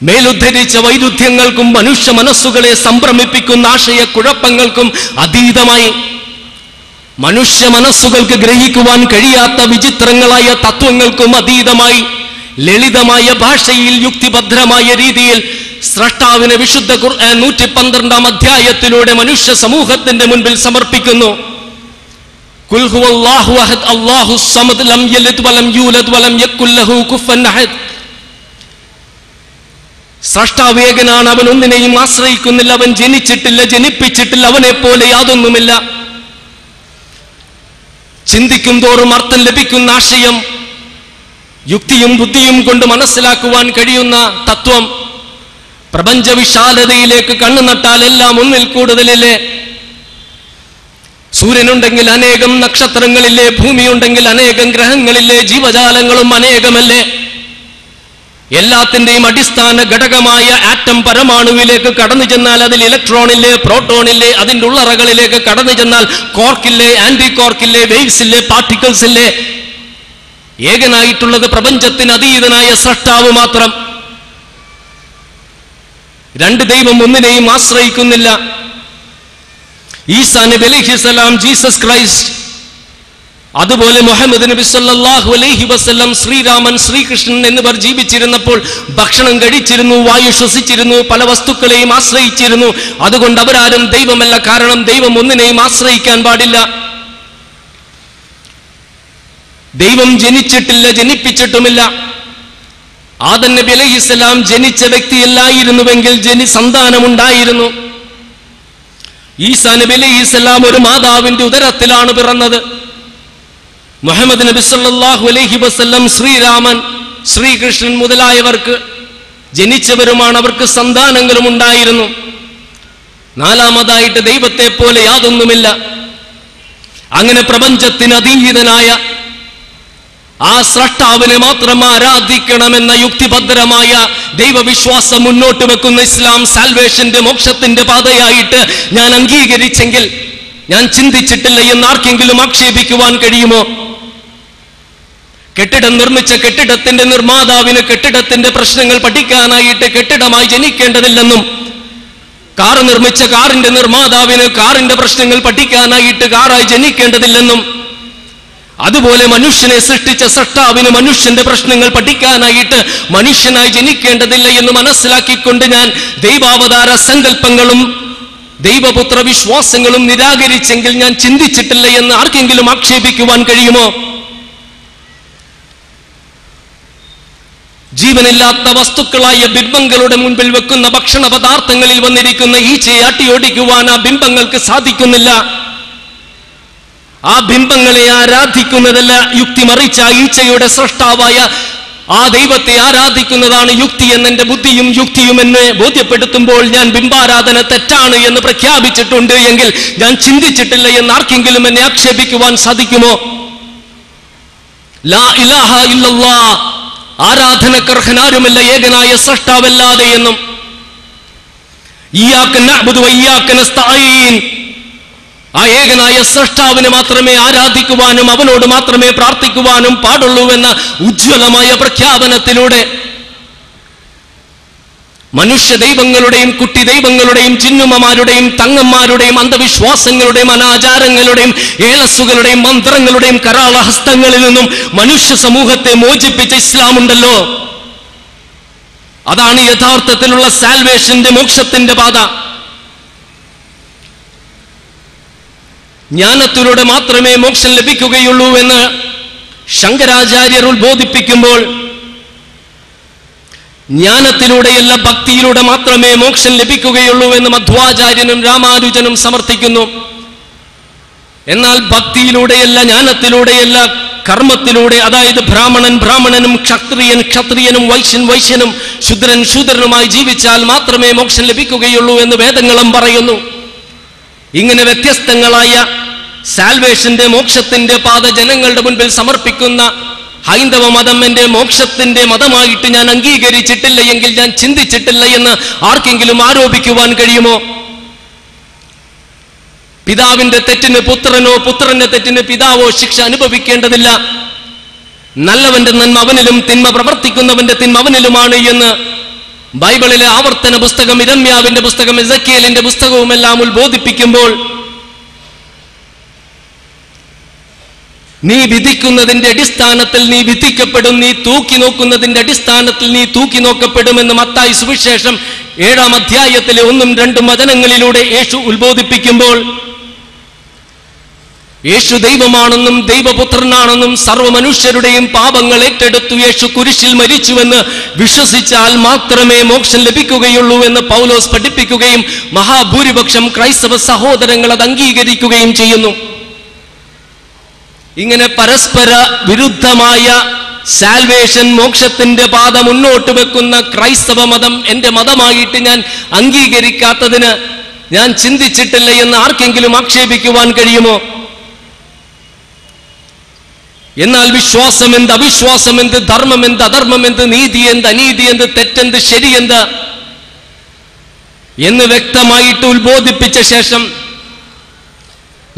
Speaker 1: മേലുദ്ധരിച്ച വൈരുദ്ധ്യങ്ങൾക്കും മനുഷ്യ മനസ്സുകളെ സംഭ്രമിപ്പിക്കുന്ന ആശയക്കുഴപ്പങ്ങൾക്കും അതീതമായി, മനുഷ്യ മനസ്സുകൾക്ക് ഗ്രഹിക്കുവാൻ കഴിയാത്ത വിചിത്രങ്ങളായ തത്വങ്ങൾക്കും അതീതമായി, ലളിതമായ ഭാഷയിൽ യുക്തിഭദ്രമായ രീതിയിൽ സ്രഷ്ടാവിനെ വിശുദ്ധ ഖുർആൻ 112-ാം അധ്യായത്തിലൂടെ മനുഷ്യ സമൂഹത്തിന്റെ മുൻപിൽ സമർപ്പിക്കുന്നു. ഖുൽ ഹുവല്ലാഹു അഹദ് അല്ലാഹുസ് സമദ് ലം യലിദ് വലം യൂലദ് വലം യകുൽ ലഹു കുഫുവൻ അഹദ്. സ്രഷ്ടാവ് ഏകനാണ്, അവൻ ഒന്നിനെയും ആശ്രയിക്കുന്നില്ല, അവൻ ജനിച്ചിട്ടില്ല, ജനിപ്പിച്ചിട്ടില്ല, അവനെ പോലെ യാതൊന്നുമില്ല. ചിന്തിക്കും തോറും അർത്ഥം ലഭിക്കുന്ന ആശയം, യുക്തിയും ബുദ്ധിയും കൊണ്ട് മനസ്സിലാക്കുവാൻ കഴിയുന്ന തത്വം, പ്രപഞ്ച വിശാലതയിലേക്ക് കണ്ണു നട്ടാൽ എല്ലാം ഒന്നിൽ കൂടുതലില്ലേ? സൂര്യനുണ്ടെങ്കിൽ അനേകം നക്ഷത്രങ്ങളില്ലേ? ഭൂമിയുണ്ടെങ്കിൽ അനേകം ഗ്രഹങ്ങളില്ലേ? ജീവജാലങ്ങളും അനേകമല്ലേ? എല്ലാത്തിന്റെയും അടിസ്ഥാന ഘടകമായ ആറ്റം പരമാണുവിലേക്ക് കടന്നു ചെന്നാൽ അതിൽ ഇലക്ട്രോണില്ലേ, പ്രോട്ടോണില്ലേ? അതിൻ്റെ ഉള്ളറകളിലേക്ക് കടന്നു ചെന്നാൽ കോർക്കില്ലേ, ആന്റി കോർക്കില്ലേ, വേവ്സ് ഇല്ലേ, പാർട്ടിക്കിൾസ് ഇല്ലേ? ഏകനായിട്ടുള്ളത് പ്രപഞ്ചത്തിന് അതീതനായ സ്രഷ്ടാവ് മാത്രം. രണ്ട് ദൈവം ഒന്നിനെയും ആശ്രയിക്കുന്നില്ല. ഈസാ നബി അലൈഹിസ്സലാം, ജീസസ് ക്രൈസ്റ്റ്, അതുപോലെ മുഹമ്മദ് നബി സല്ലല്ലാഹു അലൈഹി വസല്ലം, ശ്രീരാമൻ, ശ്രീകൃഷ്ണൻ എന്നിവർ ജീവിച്ചിരുന്നപ്പോൾ ഭക്ഷണം കഴിച്ചിരുന്നു, വായു ശ്വസിച്ചിരുന്നു, പല വസ്തുക്കളെയും ആശ്രയിച്ചിരുന്നു. അതുകൊണ്ട് അവരാരും ദൈവമല്ല. കാരണം ദൈവം ഒന്നിനെയും ആശ്രയിക്കാൻ പാടില്ല. ദൈവം ജനിച്ചിട്ടില്ല, ജനിപ്പിച്ചിട്ടുമില്ല. ആദം നബി അലൈഹിസ്സലാം ജനിച്ച വ്യക്തിയല്ലായിരുന്നുവെങ്കിൽ സന്താനമുണ്ടായിരുന്നു. ഈസാ നബി അലൈഹിസ്സലാം ഒരു മാതാവിന്റെ ഉദരത്തിലാണ് പിറന്നത്. മുഹമ്മദ് നബി സല്ലല്ലാഹു അലൈഹി വസല്ലം, ശ്രീരാമൻ, ശ്രീകൃഷ്ണൻ മുതലായവർക്ക് ജനിച്ചവരുമാണ്, അവർക്ക് സന്താനങ്ങളും ഉണ്ടായിരുന്നു. നാലാമതായിട്ട് ദൈവത്തെ പോലെ യാതൊന്നുമില്ല. അങ്ങനെ പ്രപഞ്ചത്തിന് അതീതനായ ആ സ്രഷ്ടാവിനെ മാത്രം ആരാധിക്കണമെന്ന യുക്തിഭദ്രമായ ദൈവവിശ്വാസം മുന്നോട്ട് വെക്കുന്ന ഇസ്ലാം സാൽവേഷന്റെ, മോക്ഷത്തിന്റെ പാതയായിട്ട് ഞാൻ അംഗീകരിച്ചെങ്കിൽ, ഞാൻ ചിന്തിച്ചിട്ടില്ല എന്ന് ആർക്കെങ്കിലും ആക്ഷേപിക്കുവാൻ കഴിയുമോ? കെട്ടിടം നിർമ്മിച്ച കെട്ടിടത്തിന്റെ നിർമ്മാതാവിന് കെട്ടിടത്തിന്റെ പ്രശ്നങ്ങൾ പഠിക്കാനായിട്ട് കെട്ടിടമായി ജനിക്കേണ്ടതില്ലെന്നും, കാർ നിർമ്മിച്ച കാറിന്റെ നിർമ്മാതാവിന് കാറിന്റെ പ്രശ്നങ്ങൾ പഠിക്കാനായിട്ട് കാറായി ജനിക്കേണ്ടതില്ലെന്നും, അതുപോലെ മനുഷ്യനെ സൃഷ്ടിച്ച സൃഷ്ടാവിന് മനുഷ്യന്റെ പ്രശ്നങ്ങൾ പഠിക്കാനായിട്ട് മനുഷ്യനായി ജനിക്കേണ്ടതില്ല എന്ന് മനസ്സിലാക്കിക്കൊണ്ട് ഞാൻ ദൈവാവതാര സങ്കല്പങ്ങളും ദൈവപുത്ര വിശ്വാസങ്ങളും നിരാകരിച്ചെങ്കിൽ ഞാൻ ചിന്തിച്ചിട്ടില്ല എന്ന് ആർക്കെങ്കിലും ആക്ഷേപിക്കുവാൻ കഴിയുമോ? ജീവനില്ലാത്ത വസ്തുക്കളായ ബിംബങ്ങളുടെ മുൻപിൽ വെക്കുന്ന ഭക്ഷണ പദാർത്ഥങ്ങളിൽ വന്നിരിക്കുന്ന ഈച്ചയെ അട്ടിയോടിക്കുവാൻ ആ ബിംബങ്ങൾക്ക് സാധിക്കുന്നില്ല. ആ ബിംബങ്ങളെ ആരാധിക്കുന്നതല്ല യുക്തി, മറിച്ച് ആ ഈച്ചയുടെ സൃഷ്ടാവായ ആ ദൈവത്തെ ആരാധിക്കുന്നതാണ് യുക്തി എന്നെന്റെ ബുദ്ധിയും യുക്തിയും എന്നെ ബോധ്യപ്പെടുത്തുമ്പോൾ ഞാൻ ബിംബാരാധന തെറ്റാണ് എന്ന് പ്രഖ്യാപിച്ചിട്ടുണ്ട് എങ്കിൽ ഞാൻ ചിന്തിച്ചിട്ടില്ല എന്ന് ആർക്കെങ്കിലും എന്നെ ആക്ഷേപിക്കുവാൻ സാധിക്കുമോ? ലാ ഇലാഹ ഇല്ലല്ലാഹ്, ആരാധനക്കർഹനാരുമില്ല ഏകനായ സൃഷ്ടാവല്ലാതെ എന്നും, ഇയ്യാക നഅ്ബുദു വഇയ്യാക നസ്തഈൻ, ആ ഏകനായ സൃഷ്ടാവിനെ മാത്രമേ ആരാധിക്കുവാനും അവനോട് മാത്രമേ പ്രാർത്ഥിക്കുവാനും പാടുള്ളൂവെന്ന ഉജ്ജ്വലമായ പ്രഖ്യാപനത്തിലൂടെ മനുഷ്യ ദൈവങ്ങളുടെയും കുട്ടി ദൈവങ്ങളുടെയും ചിന്നുമ്മമാരുടെയും തങ്ങന്മാരുടെയും അന്ധവിശ്വാസങ്ങളുടെയും അനാചാരങ്ങളുടെയും ഏലസുകളുടെയും മന്ത്രങ്ങളുടെയും കരാളഹസ്തങ്ങളിൽ നിന്നും മനുഷ്യ സമൂഹത്തെ മോചിപ്പിച്ച ഇസ്ലാം ഉണ്ടല്ലോ, അതാണ് യഥാർത്ഥത്തിലുള്ള സാൽവേഷന്റെ, മോക്ഷത്തിന്റെ പാത. ജ്ഞാനത്തിലൂടെ മാത്രമേ മോക്ഷം ലഭിക്കുകയുള്ളൂ എന്ന് ശങ്കരാചാര്യർ ഉത്ബോധിപ്പിക്കുമ്പോൾ, ജ്ഞാനത്തിലൂടെയല്ല ഭക്തിയിലൂടെ മാത്രമേ മോക്ഷം ലഭിക്കുകയുള്ളൂ എന്ന് മധ്വാചാര്യനും രാമാനുജനും സമർത്ഥിക്കുന്നു. എന്നാൽ ഭക്തിയിലൂടെയല്ല, ജ്ഞാനത്തിലൂടെയല്ല, കർമ്മത്തിലൂടെ, അതായത് ബ്രാഹ്മണൻ ബ്രാഹ്മണനും ക്ഷത്രിയൻ ക്ഷത്രിയനും വൈശ്യൻ വൈശ്യനും ശൂദ്രൻ ശൂദ്രനുമായി ജീവിച്ചാൽ മാത്രമേ മോക്ഷം ലഭിക്കുകയുള്ളൂ എന്ന് വേദങ്ങളും പറയുന്നു. ഇങ്ങനെ വ്യത്യസ്തങ്ങളായ സാൽവേഷന്റെ മോക്ഷത്തിന്റെ പാത ജനങ്ങളുടെ മുൻപിൽ സമർപ്പിക്കുന്ന ഹൈന്ദവ മതം എന്റെ മോക്ഷത്തിന്റെ മതമായിട്ട് ഞാൻ അംഗീകരിച്ചിട്ടില്ല എങ്കിൽ, ഞാൻ ചിന്തിച്ചിട്ടില്ല എന്ന് ആർക്കെങ്കിലും ആരോപിക്കുവാൻ കഴിയുമോ? പിതാവിന്റെ തെറ്റിന് പുത്രനോ പുത്രന്റെ തെറ്റിന് പിതാവോ ശിക്ഷ അനുഭവിക്കേണ്ടതില്ല. നല്ലവന്റെ നന്മ അവനിലും തിന്മ പ്രവർത്തിക്കുന്നവന്റെ തിന്മ അവനിലുമാണ് എന്ന് ബൈബിളിലെ ആവർത്തന പുസ്തകം, ഇരമ്യാവിന്റെ പുസ്തകം, എസെക്കിയേലിന്റെ പുസ്തകവുമെല്ലാം ഉത്ബോധിപ്പിക്കുമ്പോൾ, നീ വിധിക്കുന്നതിന്റെ അടിസ്ഥാനത്തിൽ നീ വിധിക്കപ്പെടും, നീ തൂക്കി നോക്കുന്നതിന്റെ അടിസ്ഥാനത്തിൽ നീ തൂക്കി നോക്കപ്പെടുമെന്ന് മത്തായി സുവിശേഷം 7-ാം അധ്യായത്തിലെ 1-2 വചനങ്ങളിലൂടെ യേശു ഉത്ബോധിപ്പിക്കുമ്പോൾ, യേശു ദൈവമാണെന്നും ദൈവപുത്രനാണെന്നും സർവ്വ മനുഷ്യരുടെയും പാപങ്ങൾ ഏറ്റെടുത്തു യേശു കുരിശിൽ മരിച്ചുവെന്ന് വിശ്വസിച്ചാൽ മാത്രമേ മോക്ഷം ലഭിക്കുകയുള്ളൂ എന്ന് പൗലോസ് പഠിപ്പിക്കുകയും മഹാഭൂരിപക്ഷം ക്രൈസ്തവ സഹോദരങ്ങൾ അത് അംഗീകരിക്കുകയും ചെയ്യുന്നു. ഇങ്ങനെ പരസ്പര വിരുദ്ധമായ സാൽവേഷൻ, മോക്ഷത്തിന്റെ പാത മുന്നോട്ട് വെക്കുന്ന ക്രൈസ്തവ മതം എന്റെ മതമായിട്ട് ഞാൻ അംഗീകരിക്കാത്തതിന് ഞാൻ ചിന്തിച്ചിട്ടില്ല എന്ന് ആർക്കെങ്കിലും ആക്ഷേപിക്കുവാൻ കഴിയുമോ? എന്നാൽ വിശ്വാസം എന്ത്, അവിശ്വാസം എന്ത്, ധർമ്മം എന്ത്, അധർമ്മം എന്ത്, നീതി എന്ത്, അനീതി എന്ത്, തെറ്റെന്ത്, ശരിയെന്ത് എന്ന് വ്യക്തമായിട്ട് ഉത്ബോധിപ്പിച്ച ശേഷം,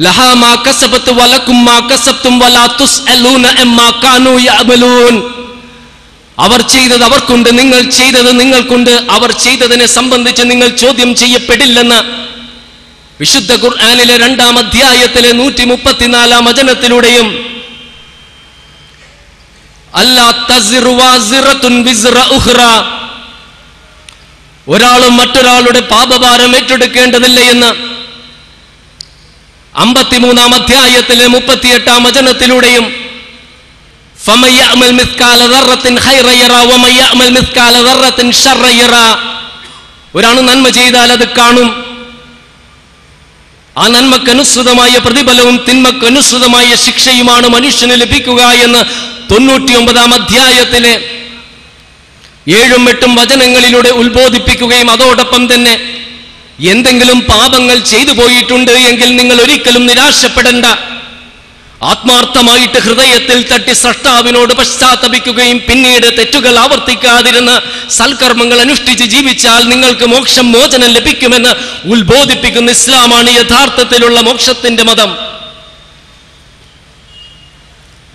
Speaker 1: ലഹാ മാ കസബത് വലക്കും മാ കസബ്തും വലാ തുസ്അലൂന അമ്മാ കാനൂ യഅമലൂൻ. അവർ ചെയ്തത് അവർക്കുണ്ട്, നിങ്ങൾ ചെയ്തത് നിങ്ങൾക്കുണ്ട്, അവർ ചെയ്തതിനെ സംബന്ധിച്ച് നിങ്ങൾ ചോദ്യം ചെയ്യപ്പെടില്ലെന്ന് വിശുദ്ധ ഖുർആനിലെ 2-ാം അധ്യായത്തിലെ 134-ാം വചനത്തിലൂടെയും, അല്ലാ തസിറു വാസിറത്തുൻ വിസ്റ ഉഖ്റ, ഒരാളും മറ്റൊരാളുടെ പാപഭാരം ഏറ്റെടുക്കേണ്ടതില്ല എന്ന് 53-ാം അധ്യായത്തിലെ 38-ാം വചനത്തിലൂടെയും, ഫമൻ യഅമൽ മിസ്കാല ദർറത്തിൻ ഖൈറ യറ വമൻ യഅമൽ മിസ്കാല ദർറത്തിൻ ശർറ യറ, ഒരാൾ നന്മ ചെയ്താൽ അത് കാണും, ആ നന്മക്കനുസൃതമായ പ്രതിഫലവും തിന്മക്കനുസൃതമായ ശിക്ഷയുമാണ് മനുഷ്യന് ലഭിക്കുക എന്ന് 99-ാം അധ്യായത്തിലെ 7-8 വചനങ്ങളിലൂടെ ഉത്ബോധിപ്പിക്കുകയും, അതോടൊപ്പം തന്നെ എന്തെങ്കിലും പാപങ്ങൾ ചെയ്തു പോയിട്ടുണ്ട് എങ്കിൽ നിങ്ങൾ ഒരിക്കലും നിരാശപ്പെടേണ്ട, ആത്മാർത്ഥമായിട്ട് ഹൃദയത്തിൽ തട്ടി സ്രഷ്ടാവിനോട് പശ്ചാത്തപിക്കുകയും പിന്നീട് തെറ്റുകൾ ആവർത്തിക്കാതിരുന്ന് സൽക്കർമ്മങ്ങൾ അനുഷ്ഠിച്ച് ജീവിച്ചാൽ നിങ്ങൾക്ക് മോക്ഷം, മോചനം ലഭിക്കുമെന്ന് ഉത്ബോധിപ്പിക്കുന്ന ഇസ്ലാമാണ് യഥാർത്ഥത്തിലുള്ള മോക്ഷത്തിന്റെ മതം.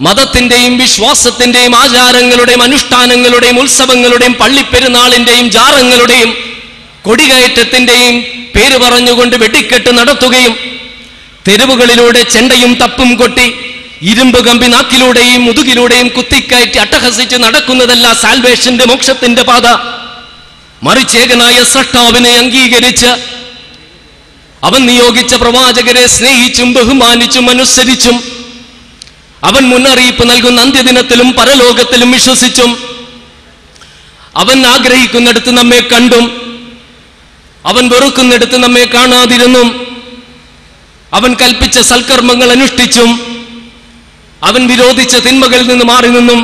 Speaker 1: മതത്തിന്റെയും വിശ്വാസത്തിന്റെയും ആചാരങ്ങളുടെയും അനുഷ്ഠാനങ്ങളുടെയും ഉത്സവങ്ങളുടെയും പള്ളിപ്പെരുന്നാളിന്റെയും ജാറങ്ങളുടെയും കൊടികയറ്റത്തിന്റെയും പേര് പറഞ്ഞുകൊണ്ട് വെടിക്കെട്ട് നടത്തുകയും തെരുവുകളിലൂടെ ചെണ്ടയും തപ്പും കൊട്ടി ഇരുമ്പ് കമ്പി നാക്കിലൂടെയും മുതുകിലൂടെയും കുത്തിക്കയറ്റി അട്ടഹസിച്ച് നടക്കുന്നതല്ല സാൽവേഷന്റെ മോക്ഷത്തിന്റെ പാത. മറിച്ചേകനായ സ്രഷ്ടാവിനെ അംഗീകരിച്ച് അവൻ നിയോഗിച്ച പ്രവാചകരെ സ്നേഹിച്ചും ബഹുമാനിച്ചും അനുസരിച്ചും അവൻ മുന്നറിയിപ്പ് നൽകുന്ന അന്ത്യദിനത്തിലും പരലോകത്തിലും വിശ്വസിച്ചും അവൻ ആഗ്രഹിക്കുന്നിടത്ത് നമ്മെ കണ്ടും അവൻ വെറുക്കുന്നിടത്ത് നമ്മെ കാണാതിരുന്നും അവൻ കൽപ്പിച്ച സൽക്കർമ്മങ്ങൾ അനുഷ്ഠിച്ചും അവൻ വിരോധിച്ച തിന്മകളിൽ നിന്ന് മാറി നിന്നും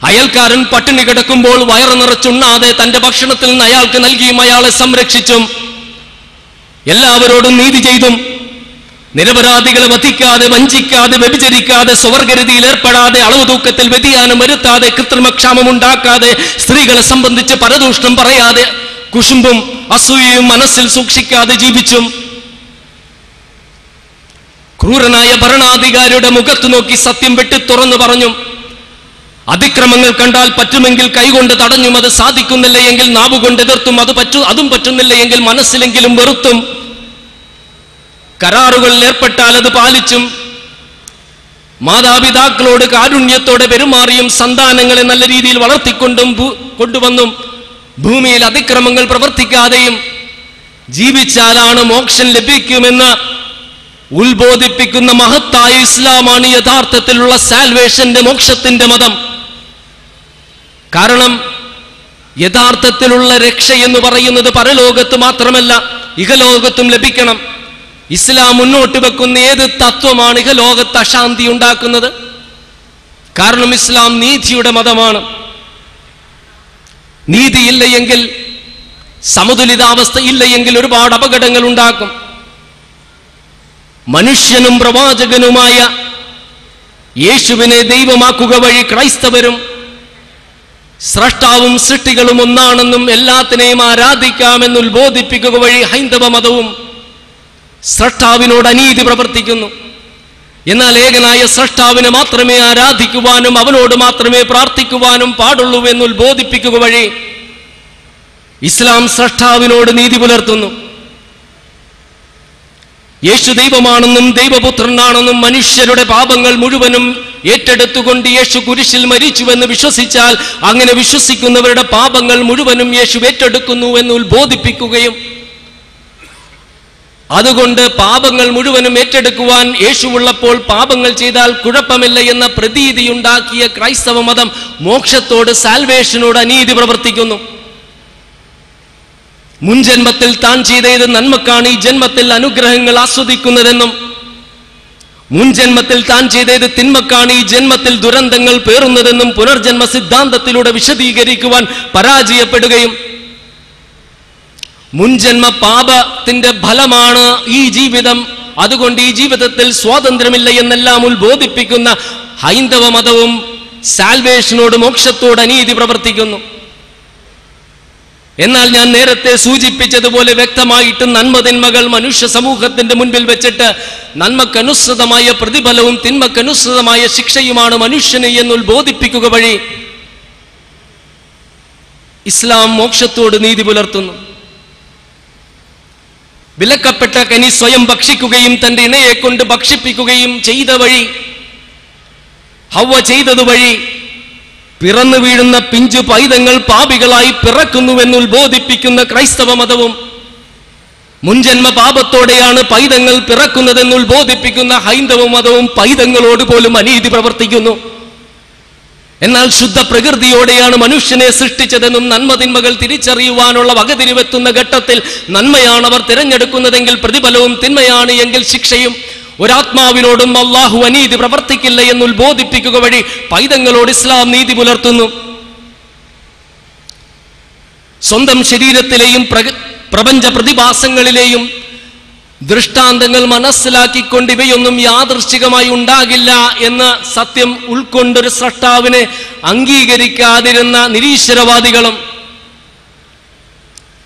Speaker 1: അയൽക്കാരൻ പട്ടിണി കിടക്കുമ്പോൾ വയറ് നിറച്ചുണ്ണാതെ തന്റെ ഭക്ഷണത്തിൽ നിന്ന് അയാൾക്ക് നൽകിയും അയാളെ സംരക്ഷിച്ചും എല്ലാവരോടും നീതി ചെയ്തും നിരപരാധികളെ വധിക്കാതെ വഞ്ചിക്കാതെ വ്യഭിചരിക്കാതെ സ്വവർഗരതിയിൽ ഏർപ്പെടാതെ അളവ് തൂക്കത്തിൽ വ്യതിയാനം വരുത്താതെ കൃത്രിമക്ഷാമം ഉണ്ടാക്കാതെ സ്ത്രീകളെ സംബന്ധിച്ച് പരദൂഷണം പറയാതെ കുശുമ്പും അസൂയയും മനസ്സിൽ സൂക്ഷിക്കാതെ ജീവിച്ചും ക്രൂരനായ ഭരണാധികാരിയുടെ മുഖത്ത് നോക്കി സത്യം വെട്ടി തുറന്നു പറഞ്ഞും അതിക്രമങ്ങൾ കണ്ടാൽ പറ്റുമെങ്കിൽ കൈകൊണ്ട് തടഞ്ഞും അത് സാധിക്കുന്നില്ല എങ്കിൽ നാവുകൊണ്ട് എതിർത്തും അതും പറ്റുന്നില്ല എങ്കിൽ മനസ്സിലെങ്കിലും വെറുത്തും കരാറുകളിൽ ഏർപ്പെട്ടാൽ അത് പാലിച്ചും മാതാപിതാക്കളോട് കാരുണ്യത്തോടെ പെരുമാറിയും സന്താനങ്ങളെ നല്ല രീതിയിൽ കൊണ്ടുവന്നും ഭൂമിയിൽ അതിക്രമങ്ങൾ പ്രവർത്തിക്കാതെയും ജീവിച്ചാലാണ് മോക്ഷം ലഭിക്കുമെന്ന് ഉത്ബോധിപ്പിക്കുന്ന മഹത്തായ ഇസ്ലാമാണ് യഥാർത്ഥത്തിലുള്ള സാൽവേഷന്റെ, മോക്ഷത്തിന്റെ മതം. കാരണം യഥാർത്ഥത്തിലുള്ള രക്ഷ എന്ന് പറയുന്നത് പരലോകത്ത് മാത്രമല്ല, ഇഹലോകത്തും ലഭിക്കണം. ഇസ്ലാം മുന്നോട്ട് വെക്കുന്ന ഏത് തത്വമാണ് ഇഹലോകത്ത് അശാന്തി ഉണ്ടാക്കുന്നത്? കാരണം ഇസ്ലാം നീതിയുടെ മതമാണ്. നീതിയില്ല എങ്കിൽ, സമതുലിതാവസ്ഥ ഇല്ല എങ്കിൽ ഒരുപാട് അപകടങ്ങൾ ഉണ്ടാക്കും. മനുഷ്യനും പ്രവാചകനുമായ യേശുവിനെ ദൈവമാക്കുക വഴി ക്രൈസ്തവരും സ്രഷ്ടാവും സൃഷ്ടികളും ഒന്നാണെന്നും എല്ലാത്തിനെയും ആരാധിക്കാമെന്ന് ഉത്ബോധിപ്പിക്കുക വഴി ഹൈന്ദവ മതവും സ്രഷ്ടാവിനോട് അനീതി പ്രവർത്തിക്കുന്നു. എന്നാൽ ഏകനായ സ്രഷ്ടാവിനെ മാത്രമേ ആരാധിക്കുവാനും അവനോട് മാത്രമേ പ്രാർത്ഥിക്കുവാനും പാടുള്ളൂ എന്ന് ഉത്ബോധിപ്പിക്കുക വഴി ഇസ്ലാം സ്രഷ്ടാവിനോട് നീതി പുലർത്തുന്നു. യേശു ദൈവമാണെന്നും ദൈവപുത്രനാണെന്നും മനുഷ്യരുടെ പാപങ്ങൾ മുഴുവനും ഏറ്റെടുത്തുകൊണ്ട് യേശു കുരിശിൽ മരിച്ചുവെന്ന് വിശ്വസിച്ചാൽ അങ്ങനെ വിശ്വസിക്കുന്നവരുടെ പാപങ്ങൾ മുഴുവനും യേശു ഏറ്റെടുക്കുന്നു എന്ന് ഉത്ബോധിപ്പിക്കുകയും അതുകൊണ്ട് പാപങ്ങൾ മുഴുവനും ഏറ്റെടുക്കുവാൻ യേശു ഉള്ളപ്പോൾ പാപങ്ങൾ ചെയ്താൽ കുഴപ്പമില്ല എന്ന പ്രതീതിയുണ്ടാക്കിയ ക്രൈസ്തവ മതം മോക്ഷത്തോട്, സാൽവേഷനോട് അനീതി പ്രവർത്തിക്കുന്നു. മുൻജന്മത്തിൽ താൻ ചെയ്തത് നന്മക്കാണ് ഈ ജന്മത്തിൽ അനുഗ്രഹങ്ങൾ ആസ്വദിക്കുന്നതെന്നും മുൻജന്മത്തിൽ താൻ ചെയ്തത് തിന്മക്കാണ് ഈ ജന്മത്തിൽ ദുരന്തങ്ങൾ പേറുന്നതെന്നും പുനർജന്മ സിദ്ധാന്തത്തിലൂടെ വിശദീകരിക്കുവാൻ പരാജയപ്പെടുകയും മുൻജന്മ പാപത്തിന്റെ ഫലമാണ് ഈ ജീവിതം, അതുകൊണ്ട് ഈ ജീവിതത്തിൽ സ്വാതന്ത്ര്യമില്ല എന്നെല്ലാം ഉത്ബോധിപ്പിക്കുന്ന ഹൈന്ദവ മതവും സാൽവേഷനോട്, മോക്ഷത്തോട് അനീതി പ്രവർത്തിക്കുന്നു. എന്നാൽ ഞാൻ നേരത്തെ സൂചിപ്പിച്ചതുപോലെ വ്യക്തമായിട്ട് നന്മതിന്മകൾ മനുഷ്യ സമൂഹത്തിന്റെ മുൻപിൽ വെച്ചിട്ട് നന്മക്കനുസൃതമായ പ്രതിഫലവും തിന്മക്കനുസൃതമായ ശിക്ഷയുമാണ് മനുഷ്യന് എന്ന് ഉത്ബോധിപ്പിക്കുക വഴി ഇസ്ലാം മോക്ഷത്തോട് നീതി പുലർത്തുന്നു. വിലക്കപ്പെട്ട കനി സ്വയം ഭക്ഷിക്കുകയും തന്റെ ഇണയെ കൊണ്ട് ഭക്ഷിപ്പിക്കുകയും ചെയ്ത വഴി, ഹവ്വ ചെയ്തതുവഴി പിറന്നു വീഴുന്ന പിഞ്ചു പൈതങ്ങൾ പാപികളായി പിറക്കുന്നുവെന്ന് ഉത്ബോധിപ്പിക്കുന്ന ക്രൈസ്തവ മതവും മുൻജന്മ പാപത്തോടെയാണ് പൈതങ്ങൾ പിറക്കുന്നതെന്ന് ഉത്ബോധിപ്പിക്കുന്ന ഹൈന്ദവ മതവും പൈതങ്ങളോട് പോലും അനീതി പ്രവർത്തിക്കുന്നു. എന്നാൽ ശുദ്ധ പ്രകൃതിയോടെയാണ് മനുഷ്യനെ സൃഷ്ടിച്ചതെന്നും നന്മതിന്മകൾ തിരിച്ചറിയുവാനുള്ള വകതിരിവെത്തുന്ന ഘട്ടത്തിൽ നന്മയാണ് അവർ തിരഞ്ഞെടുക്കുന്നതെങ്കിൽ പ്രതിഫലവും, തിന്മയാണ് എങ്കിൽ ശിക്ഷയും, ഒരാത്മാവിനോടും അല്ലാഹു അനീതി പ്രവർത്തിക്കില്ല എന്ന് ഉത്ബോധിപ്പിക്കുക വഴി പൈതങ്ങളോട് ഇസ്ലാം നീതി പുലർത്തുന്നു. സ്വന്തം ശരീരത്തിലെയും പ്രപഞ്ച പ്രതിഭാസങ്ങളിലെയും ദൃഷ്ടാന്തങ്ങൾ മനസ്സിലാക്കിക്കൊണ്ട് ഇവയൊന്നും യാദൃശ്ചികമായി ഉണ്ടാകില്ല എന്ന സത്യം ഉൾക്കൊണ്ടൊരു സ്രഷ്ടാവിനെ അംഗീകരിക്കാതിരുന്ന നിരീശ്വരവാദികളും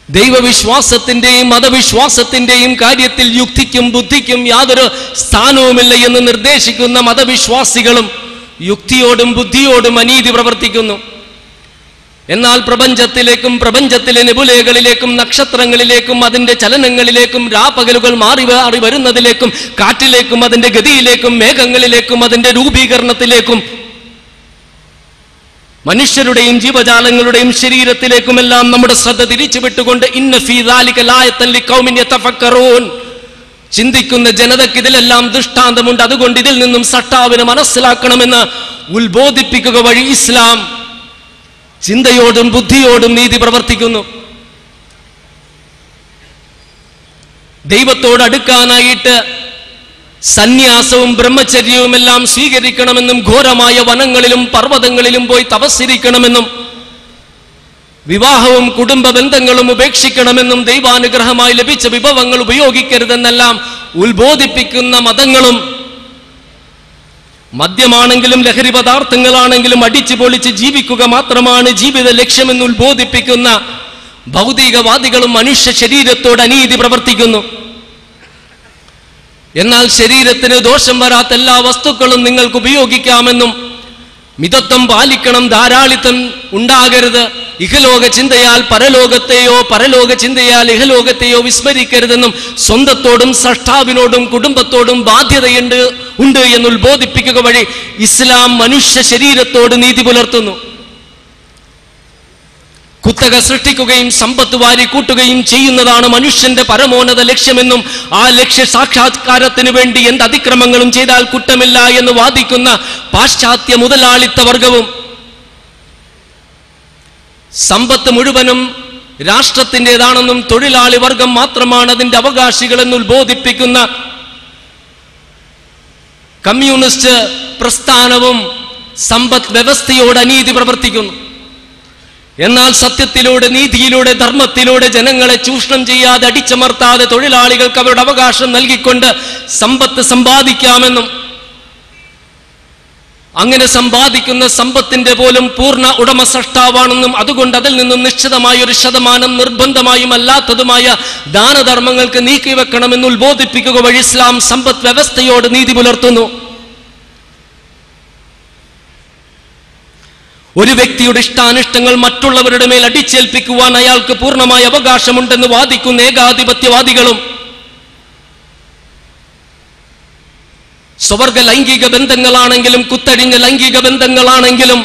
Speaker 1: ദൈവവിശ്വാസത്തിന്റെയും മതവിശ്വാസത്തിന്റെയും കാര്യത്തിൽ യുക്തിക്കും ബുദ്ധിക്കും യാതൊരു സ്ഥാനവുമില്ല എന്ന് നിർദ്ദേശിക്കുന്ന മതവിശ്വാസികളും യുക്തിയോടും ബുദ്ധിയോടും അനീതി പ്രവർത്തിക്കുന്നു. എന്നാൽ പ്രപഞ്ചത്തിലേക്കും പ്രപഞ്ചത്തിലെ നെബുലകളിലേക്കും നക്ഷത്രങ്ങളിലേക്കും അതിന്റെ ചലനങ്ങളിലേക്കും രാപ്പകലുകൾ മാറി മാറി വരുന്നതിലേക്കും കാറ്റിലേക്കും അതിന്റെ ഗതിയിലേക്കും മേഘങ്ങളിലേക്കും അതിന്റെ രൂപീകരണത്തിലേക്കും മനുഷ്യരുടെയും ജീവജാലങ്ങളുടെയും ശരീരത്തിലേക്കുമെല്ലാം നമ്മുടെ ശ്രദ്ധ തിരിച്ചുവിട്ടുകൊണ്ട് ഇന്ന ഫീ ദാലിക ലായത്തൻ ലിഖൗമിൻ യതഫക്കറൂൻ, ചിന്തിക്കുന്ന ജനതയ്ക്ക് ഇതിലെല്ലാം ദൃഷ്ടാന്തമുണ്ട്, അതുകൊണ്ട് ഇതിൽ നിന്നും സട്ടാവിനെ മനസ്സിലാക്കണമെന്ന് ഉത്ബോധിപ്പിക്കുക വഴി ഇസ്ലാം ചിന്തയോടും ബുദ്ധിയോടും നീതി പ്രവർത്തിക്കുന്നു. ദൈവത്തോട് അടുക്കാനായിട്ട് സന്യാസവും ബ്രഹ്മചര്യവുമെല്ലാം സ്വീകരിക്കണമെന്നും ഘോരമായ വനങ്ങളിലും പർവ്വതങ്ങളിലും പോയി തപസ്സിരിക്കണമെന്നും വിവാഹവും കുടുംബ ബന്ധങ്ങളും ഉപേക്ഷിക്കണമെന്നും ദൈവാനുഗ്രഹമായി ലഭിച്ച വിഭവങ്ങൾ ഉപയോഗിക്കരുതെന്നെല്ലാം ഉത്ബോധിപ്പിക്കുന്ന മതങ്ങളും മദ്യമാണെങ്കിലും ലഹരി പദാർത്ഥങ്ങളാണെങ്കിലും അടിച്ചു പൊളിച്ച് ജീവിക്കുക മാത്രമാണ് ജീവിത ലക്ഷ്യമെന്ന് ഉത്ബോധിപ്പിക്കുന്ന ഭൗതികവാദികളും മനുഷ്യ ശരീരത്തോട് അനീതി പ്രവർത്തിക്കുന്നു. എന്നാൽ ശരീരത്തിന് ദോഷം വരാത്ത എല്ലാ വസ്തുക്കളും നിങ്ങൾക്ക് ഉപയോഗിക്കാമെന്നും മിതത്വം പാലിക്കണം, ധാരാളിത്തം ഉണ്ടാകരുത്, ഇഹലോക ചിന്തയാൽ പരലോകത്തെയോ പരലോക ചിന്തയാൽ ഇഹലോകത്തെയോ വിസ്മരിക്കരുതെന്നും സ്വന്തത്തോടും സൃഷ്ടാവിനോടും കുടുംബത്തോടും ബാധ്യതയുണ്ട് എന്ന് ഉത്ബോധിപ്പിക്കുക വഴി ഇസ്ലാം മനുഷ്യ ശരീരത്തോട് നീതി പുലർത്തുന്നു. കുത്തക സൃഷ്ടിക്കുകയും സമ്പത്ത് വാരി കൂട്ടുകയും ചെയ്യുന്നതാണ് മനുഷ്യന്റെ പരമോന്നത ലക്ഷ്യമെന്നും ആ ലക്ഷ്യ സാക്ഷാത്കാരത്തിന് വേണ്ടി എന്ത് അതിക്രമങ്ങളും ചെയ്താൽ കുറ്റമില്ല എന്ന് വാദിക്കുന്ന പാശ്ചാത്യ മുതലാളിത്ത വർഗവും സമ്പത്ത് മുഴുവനും രാഷ്ട്രത്തിൻ്റെതാണെന്നും തൊഴിലാളി വർഗം മാത്രമാണ് അതിന്റെ അവകാശികളെന്ന് ഉത്ബോധിപ്പിക്കുന്ന കമ്മ്യൂണിസ്റ്റ് പ്രസ്ഥാനവും സമ്പദ് വ്യവസ്ഥയോട് അനീതി പ്രവർത്തിക്കുന്നു. എന്നാൽ സത്യത്തിലൂടെ, നീതിയിലൂടെ, ധർമ്മത്തിലൂടെ ജനങ്ങളെ ചൂഷണം ചെയ്യാതെ, അടിച്ചമർത്താതെ തൊഴിലാളികൾക്ക് അവരുടെ അവകാശം നൽകിക്കൊണ്ട് സമ്പത്ത് സമ്പാദിക്കാമെന്നും അങ്ങനെ സമ്പാദിക്കുന്ന സമ്പത്തിന്റെ പോലും പൂർണ്ണ ഉടമസഷ്ടാവാണെന്നും അതുകൊണ്ട് അതിൽ നിന്നും നിശ്ചിതമായ ഒരു ശതമാനം നിർബന്ധമായും അല്ലാത്തതുമായ ദാനധർമ്മങ്ങൾക്ക് നീക്കിവെക്കണമെന്ന് ഉത്ബോധിപ്പിക്കുക വഴി ഇസ്ലാം സമ്പദ് വ്യവസ്ഥയോട് നീതി പുലർത്തുന്നു. ഒരു വ്യക്തിയുടെ ഇഷ്ടാനിഷ്ടങ്ങൾ മറ്റുള്ളവരുടെ മേൽ അടിച്ചേൽപ്പിക്കുവാൻ അയാൾക്ക് പൂർണ്ണമായ അവകാശമുണ്ടെന്ന് വാദിക്കുന്ന ഏകാധിപത്യവാദികളും സ്വവർഗ ലൈംഗിക ബന്ധങ്ങളാണെങ്കിലും, കുത്തഴിഞ്ഞ ലൈംഗിക ബന്ധങ്ങളാണെങ്കിലും,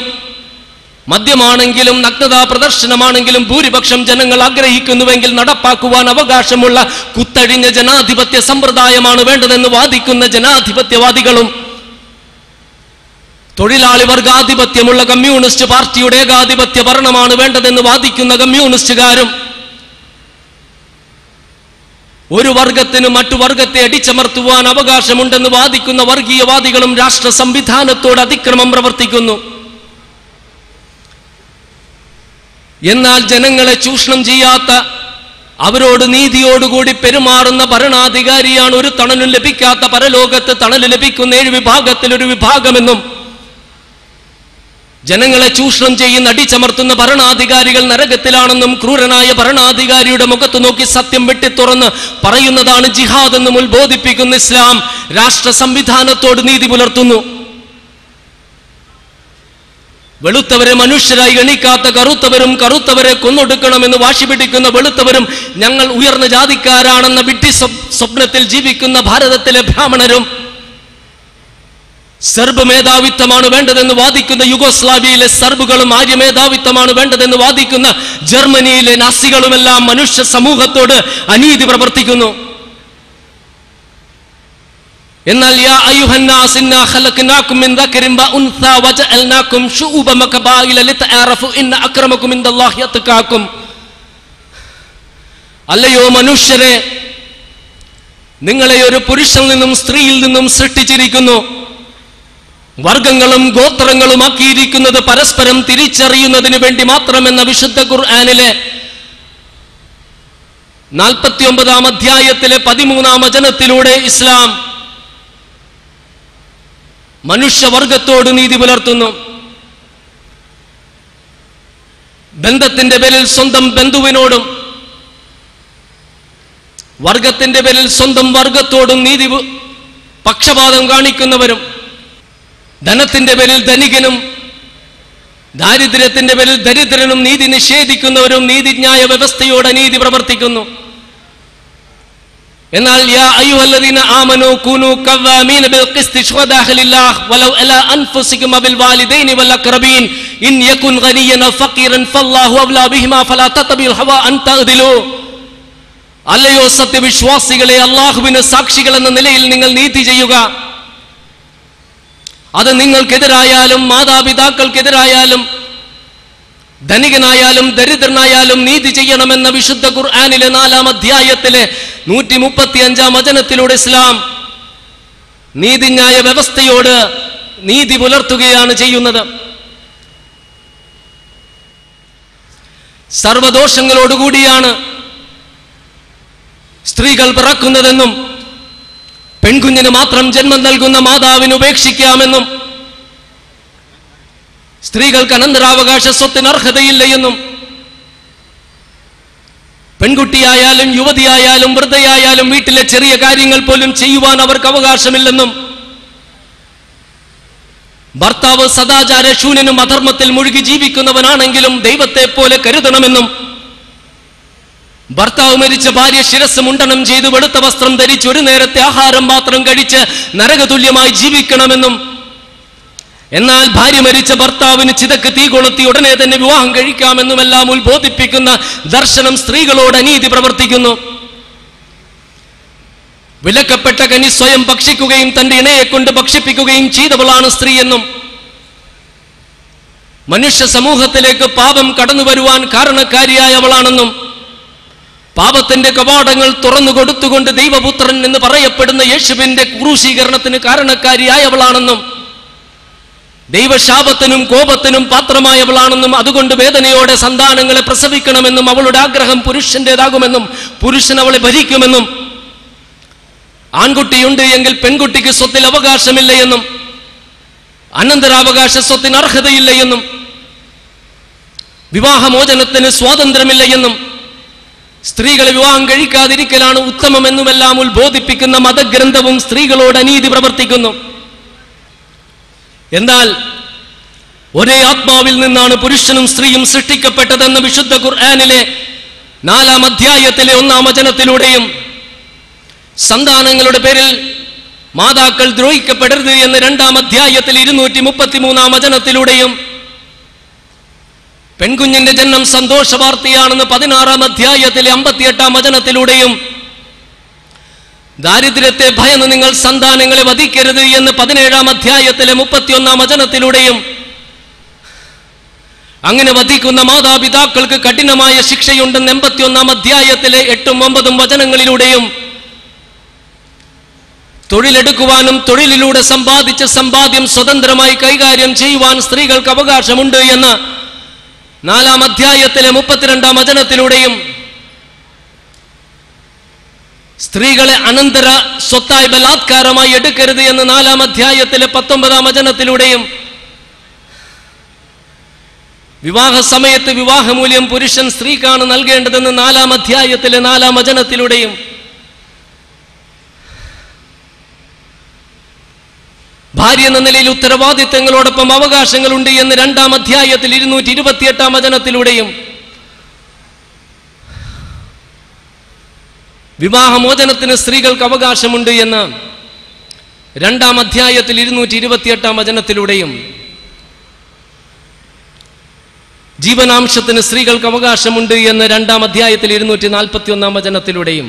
Speaker 1: മദ്യമാണെങ്കിലും, നഗ്നതാ പ്രദർശനമാണെങ്കിലും ഭൂരിപക്ഷം ജനങ്ങൾ ആഗ്രഹിക്കുന്നുവെങ്കിൽ നടപ്പാക്കുവാൻ അവകാശമുള്ള കുത്തഴിഞ്ഞ ജനാധിപത്യ സമ്പ്രദായമാണ് വേണ്ടതെന്ന് വാദിക്കുന്ന ജനാധിപത്യവാദികളും തൊഴിലാളി വർഗാധിപത്യമുള്ള കമ്മ്യൂണിസ്റ്റ് പാർട്ടിയുടെ ഏകാധിപത്യ ഭരണമാണ് വേണ്ടതെന്ന് വാദിക്കുന്ന കമ്മ്യൂണിസ്റ്റുകാരും ഒരു വർഗത്തിന് മറ്റു വർഗത്തെ അടിച്ചമർത്തുവാൻ അവകാശമുണ്ടെന്ന് വാദിക്കുന്ന വർഗീയവാദികളും രാഷ്ട്ര സംവിധാനത്തോട് അതിക്രമം പ്രവർത്തിക്കുന്നു. എന്നാൽ ജനങ്ങളെ ചൂഷണം ചെയ്യാത്ത, അവരോട് നീതിയോടുകൂടി പെരുമാറുന്ന ഭരണാധികാരിയാണ് ഒരു തണലും ലഭിക്കാത്ത പരലോകത്ത് തണല് ലഭിക്കുന്ന 7 വിഭാഗത്തിലൊരു വിഭാഗമെന്നും ജനങ്ങളെ ചൂഷണം ചെയ്യുന്ന, അടിച്ചമർത്തുന്ന ഭരണാധികാരികൾ നരകത്തിലാണെന്നും ക്രൂരനായ ഭരണാധികാരിയുടെ മുഖത്ത് നോക്കി സത്യം വെട്ടിത്തുറന്ന് പറയുന്നതാണ് ജിഹാദ് എന്നും ഉത്ബോധിപ്പിക്കുന്ന ഇസ്ലാം രാഷ്ട്ര സംവിധാനത്തോട് നീതി പുലർത്തുന്നു. വെളുത്തവരെ മനുഷ്യരായി ഗണിക്കാത്ത കറുത്തവരും കറുത്തവരെ കൊന്നൊടുക്കണമെന്ന് വാശി പിടിക്കുന്ന വെളുത്തവരും ഞങ്ങൾ ഉയർന്ന ജാതിക്കാരാണെന്ന വിഡ്ഢി സ്വപ്നത്തിൽ ജീവിക്കുന്ന ഭാരതത്തിലെ ബ്രാഹ്മണരും സർബ് മേധാവിത്വമാണ് വേണ്ടതെന്ന് വാദിക്കുന്ന യുഗോസ്ലാവിയയിലെ സർബുകളും ആര്യമേധാവിത്വമാണ് വേണ്ടതെന്ന് വാദിക്കുന്ന ജർമ്മനിയിലെ നാസികളുമെല്ലാം മനുഷ്യ സമൂഹത്തോട് അനീതി പ്രവർത്തിക്കുന്നു. എന്നാൽ യാ അയ്യുഹന്നാസ് ഇന്നാ ഖലഖനാകും മിൻ ദക്കരിൻ വഉൻസാ വജഅൽനാകും ശുഉബൻ വഖബായില ലിതഅറഫു ഇന്ന അക്രമകും ഇൻദല്ലാഹി അത്ഖാകും. അല്ലയോ മനുഷ്യരെ, നിങ്ങളെ ഒരു പുരുഷനിൽ നിന്നും സ്ത്രീയിൽ നിന്നും സൃഷ്ടിച്ചിരിക്കുന്നു. വർഗങ്ങളും ഗോത്രങ്ങളും ആക്കിയിരിക്കുന്നത് പരസ്പരം തിരിച്ചറിയുന്നതിന് വേണ്ടി മാത്രമെന്ന വിശുദ്ധ ഖുർആനിലെ 49-ാം അധ്യായത്തിലെ 13-ാം വചനത്തിലൂടെ ഇസ്ലാം മനുഷ്യവർഗത്തോട് നീതി പുലർത്തുന്നു. ബന്ധത്തിന്റെ പേരിൽ സ്വന്തം ബന്ധുവിനോടും വർഗത്തിന്റെ പേരിൽ സ്വന്തം വർഗത്തോടും നീതി പക്ഷപാതം കാണിക്കുന്നവരും, ധനത്തിന്റെ പേരിൽ ധനികനും ദാരിദ്ര്യത്തിന്റെ പേരിൽ ദരിദ്രനും നീതി നിഷേധിക്കുന്നവരും നീതിന്യായ വ്യവസ്ഥയോട് അനീതി പ്രവർത്തിക്കുന്നു. എന്നാൽ യാ അയ്യുഹല്ലദീന ആമനൂ കൂനൂ ഖവ്വാമീന ബിൽ ഖിസ്തി ശുഹദാഅ ലില്ലാഹ് വലൗ അലാ അൻഫുസികും വബിൽ വാലിദൈനി വൽ അഖ്റബീൻ ഇൻ യകുൻ ഗനിയ്യൻ ഫഖീറൻ ഫല്ലാഹു അവ്ലാ ബിഹിമാ ഫലാ തതബിൽ ഹവാ അൻ തഅദിലു. അല്ലയോ സത്യവിശ്വാസികളെ, അല്ലാഹുവിന് സാക്ഷികൾ എന്ന നിലയിൽ നിങ്ങൾ നീതി ചെയ്യുക. അത് നിങ്ങൾക്കെതിരായാലും മാതാപിതാക്കൾക്കെതിരായാലും ധനികനായാലും ദരിദ്രനായാലും നീതി ചെയ്യണമെന്ന വിശുദ്ധ ഖുർആനിലെ 4-ാം അധ്യായത്തിലെ 135-ാം വചനത്തിലൂടെ ഇസ്ലാം നീതിന്യായ വ്യവസ്ഥയോട് നീതി പുലർത്തുകയാണ് ചെയ്യുന്നത്. സർവദോഷങ്ങളോടുകൂടിയാണ് സ്ത്രീകൾ പിറക്കുന്നതെന്നും പെൺകുഞ്ഞിന് മാത്രം ജന്മം നൽകുന്ന മാതാവിന് ഉപേക്ഷിക്കാമെന്നും സ്ത്രീകൾക്ക് അനന്തരാവകാശ സ്വത്തിന് അർഹതയില്ല എന്നും പെൺകുട്ടിയായാലും യുവതിയായാലും വൃദ്ധയായാലും വീട്ടിലെ ചെറിയ കാര്യങ്ങൾ പോലും ചെയ്യുവാൻ അവർക്ക് അവകാശമില്ലെന്നും ഭർത്താവ് സദാചാര ശൂന്യനും അധർമ്മത്തിൽ മുഴുകി ജീവിക്കുന്നവനാണെങ്കിലും ദൈവത്തെ പോലെ കരുതണമെന്നും ഭർത്താവ് മരിച്ച ഭാര്യ ശിരസ് മുണ്ടനം ചെയ്ത് വെളുത്ത വസ്ത്രം ധരിച്ച് ഒരു നേരത്തെ ആഹാരം മാത്രം കഴിച്ച് നരകതുല്യമായി ജീവിക്കണമെന്നും എന്നാൽ ഭാര്യ മരിച്ച ഭർത്താവിന് ചിതക്ക് തീ കൊളുത്തി ഉടനെ തന്നെ വിവാഹം കഴിക്കാമെന്നുമെല്ലാം ഉത്ബോധിപ്പിക്കുന്ന ദർശനം സ്ത്രീകളോട് അനീതി പ്രവർത്തിക്കുന്നു. വിലക്കപ്പെട്ട കനി സ്വയം ഭക്ഷിക്കുകയും തന്റെ ഇണയെ കൊണ്ട് ഭക്ഷിപ്പിക്കുകയും ചെയ്തവളാണ് സ്ത്രീ എന്നും, മനുഷ്യ സമൂഹത്തിലേക്ക് പാപം കടന്നു വരുവാൻ കാരണക്കാരിയായവളാണെന്നും, പാപത്തിന്റെ കവാടങ്ങൾ തുറന്നു കൊടുത്തുകൊണ്ട് ദൈവപുത്രൻ എന്ന് പറയപ്പെടുന്ന യേശുവിന്റെ ക്രൂശീകരണത്തിന് കാരണക്കാരിയായവളാണെന്നും, ദൈവശാപത്തിനും കോപത്തിനും പാത്രമായവളാണെന്നും, അതുകൊണ്ട് വേദനയോടെ സന്താനങ്ങളെ പ്രസവിക്കണമെന്നും, അവളുടെ ആഗ്രഹം പുരുഷന്റേതാകുമെന്നും, പുരുഷൻ അവളെ ഭരിക്കുമെന്നും, ആൺകുട്ടിയുണ്ട് എങ്കിൽ പെൺകുട്ടിക്ക് സ്വത്തിൽ അവകാശമില്ല എന്നും, അനന്തരാവകാശ സ്വത്തിന് അർഹതയില്ല എന്നും, വിവാഹമോചനത്തിന് സ്വാതന്ത്ര്യമില്ല എന്നും, സ്ത്രീകളെ വിവാഹം കഴിക്കാതിരിക്കലാണ് ഉത്തമമെന്നുമെല്ലാം ഉത്ബോധിപ്പിക്കുന്ന മതഗ്രന്ഥവും സ്ത്രീകളോട് അനീതി പ്രവർത്തിക്കുന്നു. എന്നാൽ ഒരേ ആത്മാവിൽ നിന്നാണ് പുരുഷനും സ്ത്രീയും സൃഷ്ടിക്കപ്പെട്ടതെന്ന് വിശുദ്ധ ഖുർആനിലെ 4-ാം അധ്യായത്തിലെ 1-ാം വചനത്തിലൂടെയും, സന്താനങ്ങളുടെ പേരിൽ മാതാക്കൾ ദ്രോഹിക്കപ്പെടരുത് എന്ന് 2-ാം അധ്യായത്തിൽ 233-ാം വചനത്തിലൂടെയും, പെൺകുഞ്ഞിന്റെ ജന്മം സന്തോഷ വാർത്തയാണെന്ന് 16-ാം അധ്യായത്തിലെ 58-ാം വചനത്തിലൂടെയും, ദാരിദ്ര്യത്തെ ഭയന്ന് നിങ്ങൾ സന്താനങ്ങളെ വധിക്കരുത് എന്ന് 17-ാം അധ്യായത്തിലെ 31-ാം വചനത്തിലൂടെയും, അങ്ങനെ വധിക്കുന്ന മാതാപിതാക്കൾക്ക് കഠിനമായ ശിക്ഷയുണ്ടെന്ന് 81-ാം അധ്യായത്തിലെ 8-ഉം 9-ഉം വചനങ്ങളിലൂടെയും, തൊഴിലെടുക്കുവാനും തൊഴിലിലൂടെ സമ്പാദിച്ച സമ്പാദ്യം സ്വതന്ത്രമായി കൈകാര്യം ചെയ്യുവാൻ സ്ത്രീകൾക്ക് അവകാശമുണ്ട് എന്ന് 4-ാം അധ്യായത്തിലെ 32-ാം വചനത്തിലൂടെയും, സ്ത്രീകളെ അനന്തര സ്വത്തായി ബലാത്കാരമായി എടുക്കരുത് എന്ന് 4-ാം അധ്യായത്തിലെ 19-ാം വചനത്തിലൂടെയും, വിവാഹ സമയത്ത് വിവാഹമൂല്യം പുരുഷൻ സ്ത്രീക്കാണ് നൽകേണ്ടതെന്ന് 4-ാം അധ്യായത്തിലെ 4-ാം വചനത്തിലൂടെയും, ഭാര്യ എന്ന നിലയിൽ ഉത്തരവാദിത്തങ്ങളോടൊപ്പം അവകാശങ്ങളുണ്ട് എന്ന് 2-ാം അധ്യായത്തിൽ 228-ാം വചനത്തിലൂടെയും, വിവാഹമോചനത്തിന് സ്ത്രീകൾക്ക് അവകാശമുണ്ട് എന്ന് 2-ാം അധ്യായത്തിൽ 228-ാം വചനത്തിലൂടെയും, ജീവനാംശത്തിന് സ്ത്രീകൾക്ക് അവകാശമുണ്ട് എന്ന് 2-ാം അധ്യായത്തിൽ 241-ാം വചനത്തിലൂടെയും,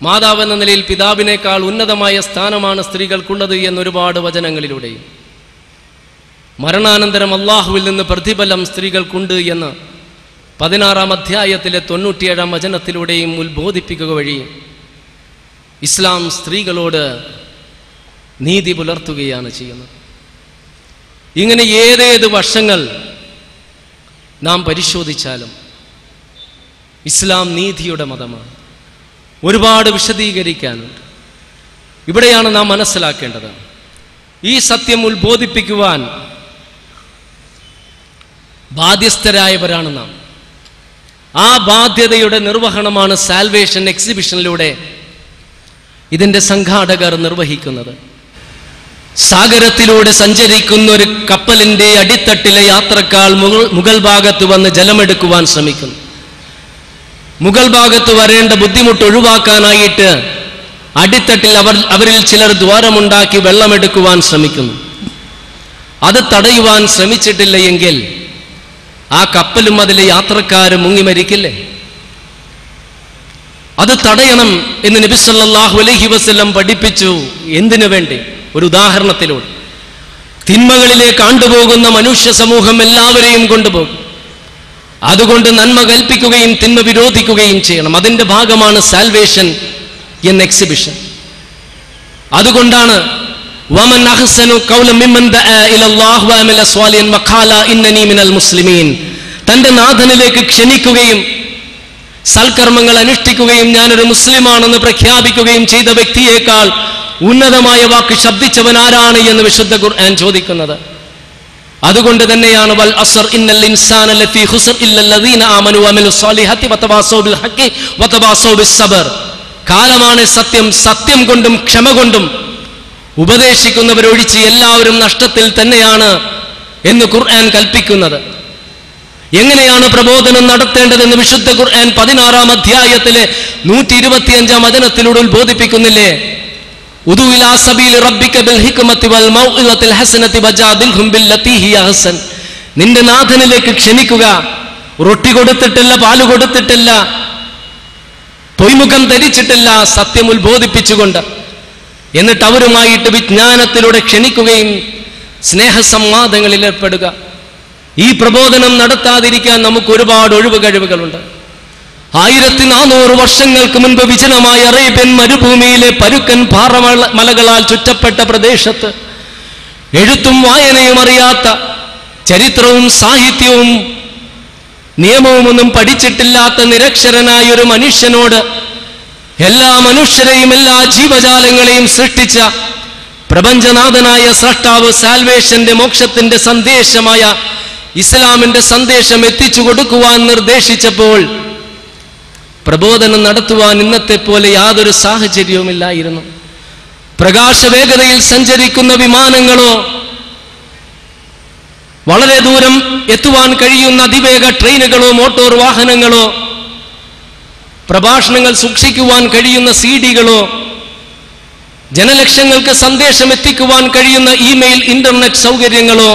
Speaker 1: മാതാവ് എന്ന നിലയിൽ പിതാവിനേക്കാൾ ഉന്നതമായ സ്ഥാനമാണ് സ്ത്രീകൾക്കുള്ളത് എന്നൊരുപാട് വചനങ്ങളിലൂടെയും, മരണാനന്തരം അള്ളാഹുവിൽ നിന്ന് പ്രതിഫലം സ്ത്രീകൾക്കുണ്ട് എന്ന് 16-ാം അധ്യായത്തിലെ 97-ാം വചനത്തിലൂടെയും ഉത്ബോധിപ്പിക്കുക വഴി ഇസ്ലാം സ്ത്രീകളോട് നീതി പുലർത്തുകയാണ് ചെയ്യുന്നത്. ഇങ്ങനെ ഏതേത് വശങ്ങൾ നാം പരിശോധിച്ചാലും ഇസ്ലാം നീതിയുടെ മതമാണ്. ഒരുപാട് വിശദീകരിക്കാനുണ്ട്. ഇവിടെയാണ് നാം മനസ്സിലാക്കേണ്ടത്, ഈ സത്യം ഉത്ബോധിപ്പിക്കുവാൻ ബാധ്യസ്ഥരായവരാണ് നാം. ആ ബാധ്യതയുടെ നിർവഹണമാണ് സാൽവേഷൻ എക്സിബിഷനിലൂടെ ഇതിൻ്റെ സംഘാടകർ നിർവഹിക്കുന്നത്. സാഗരത്തിലൂടെ സഞ്ചരിക്കുന്ന ഒരു കപ്പലിന്റെ അടിത്തട്ടിലെ യാത്രക്കാർ മുകൾ ഭാഗത്ത് വന്ന് ജലമെടുക്കുവാൻ ശ്രമിക്കുന്നു. മുകൾ ഭാഗത്ത് വരേണ്ട ബുദ്ധിമുട്ട് ഒഴിവാക്കാനായിട്ട് അടിത്തട്ടിൽ അവരിൽ ചിലർ ദ്വാരമുണ്ടാക്കി വെള്ളമെടുക്കുവാൻ ശ്രമിക്കുന്നു. അത് തടയുവാൻ ശ്രമിച്ചിട്ടില്ല എങ്കിൽ ആ കപ്പലും അതിലെ യാത്രക്കാരും മുങ്ങി മരിക്കില്ലേ? അത് തടയണം എന്ന് നബി സല്ലല്ലാഹു അലൈഹി വസല്ലം പഠിപ്പിച്ചു. എന്തിനു വേണ്ടി? ഒരു ഉദാഹരണത്തിലൂടെ. തിന്മകളിലേക്ക് ആണ്ടുപോകുന്ന മനുഷ്യ സമൂഹം എല്ലാവരെയും കൊണ്ടുപോകും. അതുകൊണ്ട് നന്മ കൽപ്പിക്കുകയും തിന്മ വിരോധിക്കുകയും ചെയ്യണം. അതിന്റെ ഭാഗമാണ് സാൽവേഷൻ എന്ന എക്സിബിഷൻ. അതുകൊണ്ടാണ് വമൻ അഹ്സനു ഖൗലൻ മിമ്മൻ ദഅ ഇലല്ലാഹി വഅമല സ്വാലിഹൻ വഖാല ഇന്നനി മിനൽ മുസ്ലിമീൻ, തന്റെ നാഥനിലേക്ക് ക്ഷണിക്കുകയും സൽക്കർമ്മങ്ങൾ അനുഷ്ഠിക്കുകയും ഞാനൊരു മുസ്ലിമാണെന്ന് പ്രഖ്യാപിക്കുകയും ചെയ്ത വ്യക്തിയേക്കാൾ ഉന്നതമായ വാക്ക് ശബ്ദിച്ചവൻ ആരാണ് എന്ന് വിശുദ്ധ ഖുർആൻ ചോദിക്കുന്നത്. അതുകൊണ്ട് തന്നെയാണ് വൽ അസ്ർ ഇന്നൽ ഇൻസാന ലഫീ ഖുസ്ർ ഇല്ലല്ലദീന ആമനു വഅമിലു സ്വാലിഹാത്തി വതവാസൗ ബിൽ ഹഖി വതവാസൗ ബിസ് സബർ. കാലമാണ് സത്യം, സത്യം കൊണ്ടും ക്ഷമ കൊണ്ടും ഉപദേശിക്കുന്നവരൊഴിച്ച് എല്ലാവരും നഷ്ടത്തിൽ തന്നെയാണ് എന്ന് ഖുർആൻ കൽപ്പിക്കുന്നത്. എങ്ങനെയാണ് പ്രബോധനം നടത്തേണ്ടതെന്ന് വിശുദ്ധ ഖുർആൻ 16-ാം അധ്യായത്തിലെ 125-ാം വചനത്തിലൂടെ ഉത്ബോധിപ്പിക്കുന്നില്ലേ? ഉദു ഇലാ സബീലി റബ്ബിക ബിൽ ഹിക്മതി വൽ മൗഇദത്തിൽ ഹസനതി വജാദിൽഹും ബില്ലതി ഹിയ അഹ്സൻ. നിന്റെ നാഥനിലേക്ക് ക്ഷണിക്കുക, റൊട്ടി കൊടുത്തിട്ടില്ല, പാല് കൊടുത്തിട്ടില്ല, പൊയ്മുഖം ധരിച്ചിട്ടില്ല, സത്യം ഉത്ബോധിപ്പിച്ചുകൊണ്ട്. എന്നിട്ട് അവരുമായിട്ട് വിജ്ഞാനത്തിലൂടെ ക്ഷണിക്കുകയും സ്നേഹസംവാദങ്ങളിൽ ഏർപ്പെടുക. ഈ പ്രബോധനം നടത്താതിരിക്കാൻ നമുക്ക് ഒരുപാട് ഒഴിവ് കഴിവുകളുണ്ട്. 1400 വർഷങ്ങൾക്ക് മുൻപ് വിജനമായ അറേബ്യൻ മരുഭൂമിയിലെ പരുക്കൻ പാറമലകളാൽ ചുറ്റപ്പെട്ട പ്രദേശത്ത് എഴുത്തും വായനയും അറിയാത്ത, ചരിത്രവും സാഹിത്യവും നിയമവും ഒന്നും പഠിച്ചിട്ടില്ലാത്ത നിരക്ഷരനായ ഒരു മനുഷ്യനോട് എല്ലാ മനുഷ്യരെയും എല്ലാ ജീവജാലങ്ങളെയും സൃഷ്ടിച്ച പ്രപഞ്ചനാഥനായ സ്രഷ്ടാവ് സാൽവേഷന്റെ, മോക്ഷത്തിന്റെ സന്ദേശമായ ഇസ്ലാമിന്റെ സന്ദേശം എത്തിച്ചു കൊടുക്കുവാൻ നിർദ്ദേശിച്ചപ്പോൾ പ്രബോധനം നടത്തുവാൻ ഇന്നത്തെ പോലെ യാതൊരു സാഹചര്യവുമില്ലായിരുന്നു. പ്രകാശവേഗതയിൽ സഞ്ചരിക്കുന്ന വിമാനങ്ങളോ വളരെ ദൂരം എത്തുവാൻ കഴിയുന്ന അതിവേഗ ട്രെയിനുകളോ മോട്ടോർ വാഹനങ്ങളോ പ്രഭാഷണങ്ങൾ സൂക്ഷിക്കുവാൻ കഴിയുന്ന CD-കളോ ജനലക്ഷങ്ങൾക്ക് സന്ദേശം എത്തിക്കുവാൻ കഴിയുന്ന ഇമെയിൽ, ഇന്റർനെറ്റ് സൗകര്യങ്ങളോ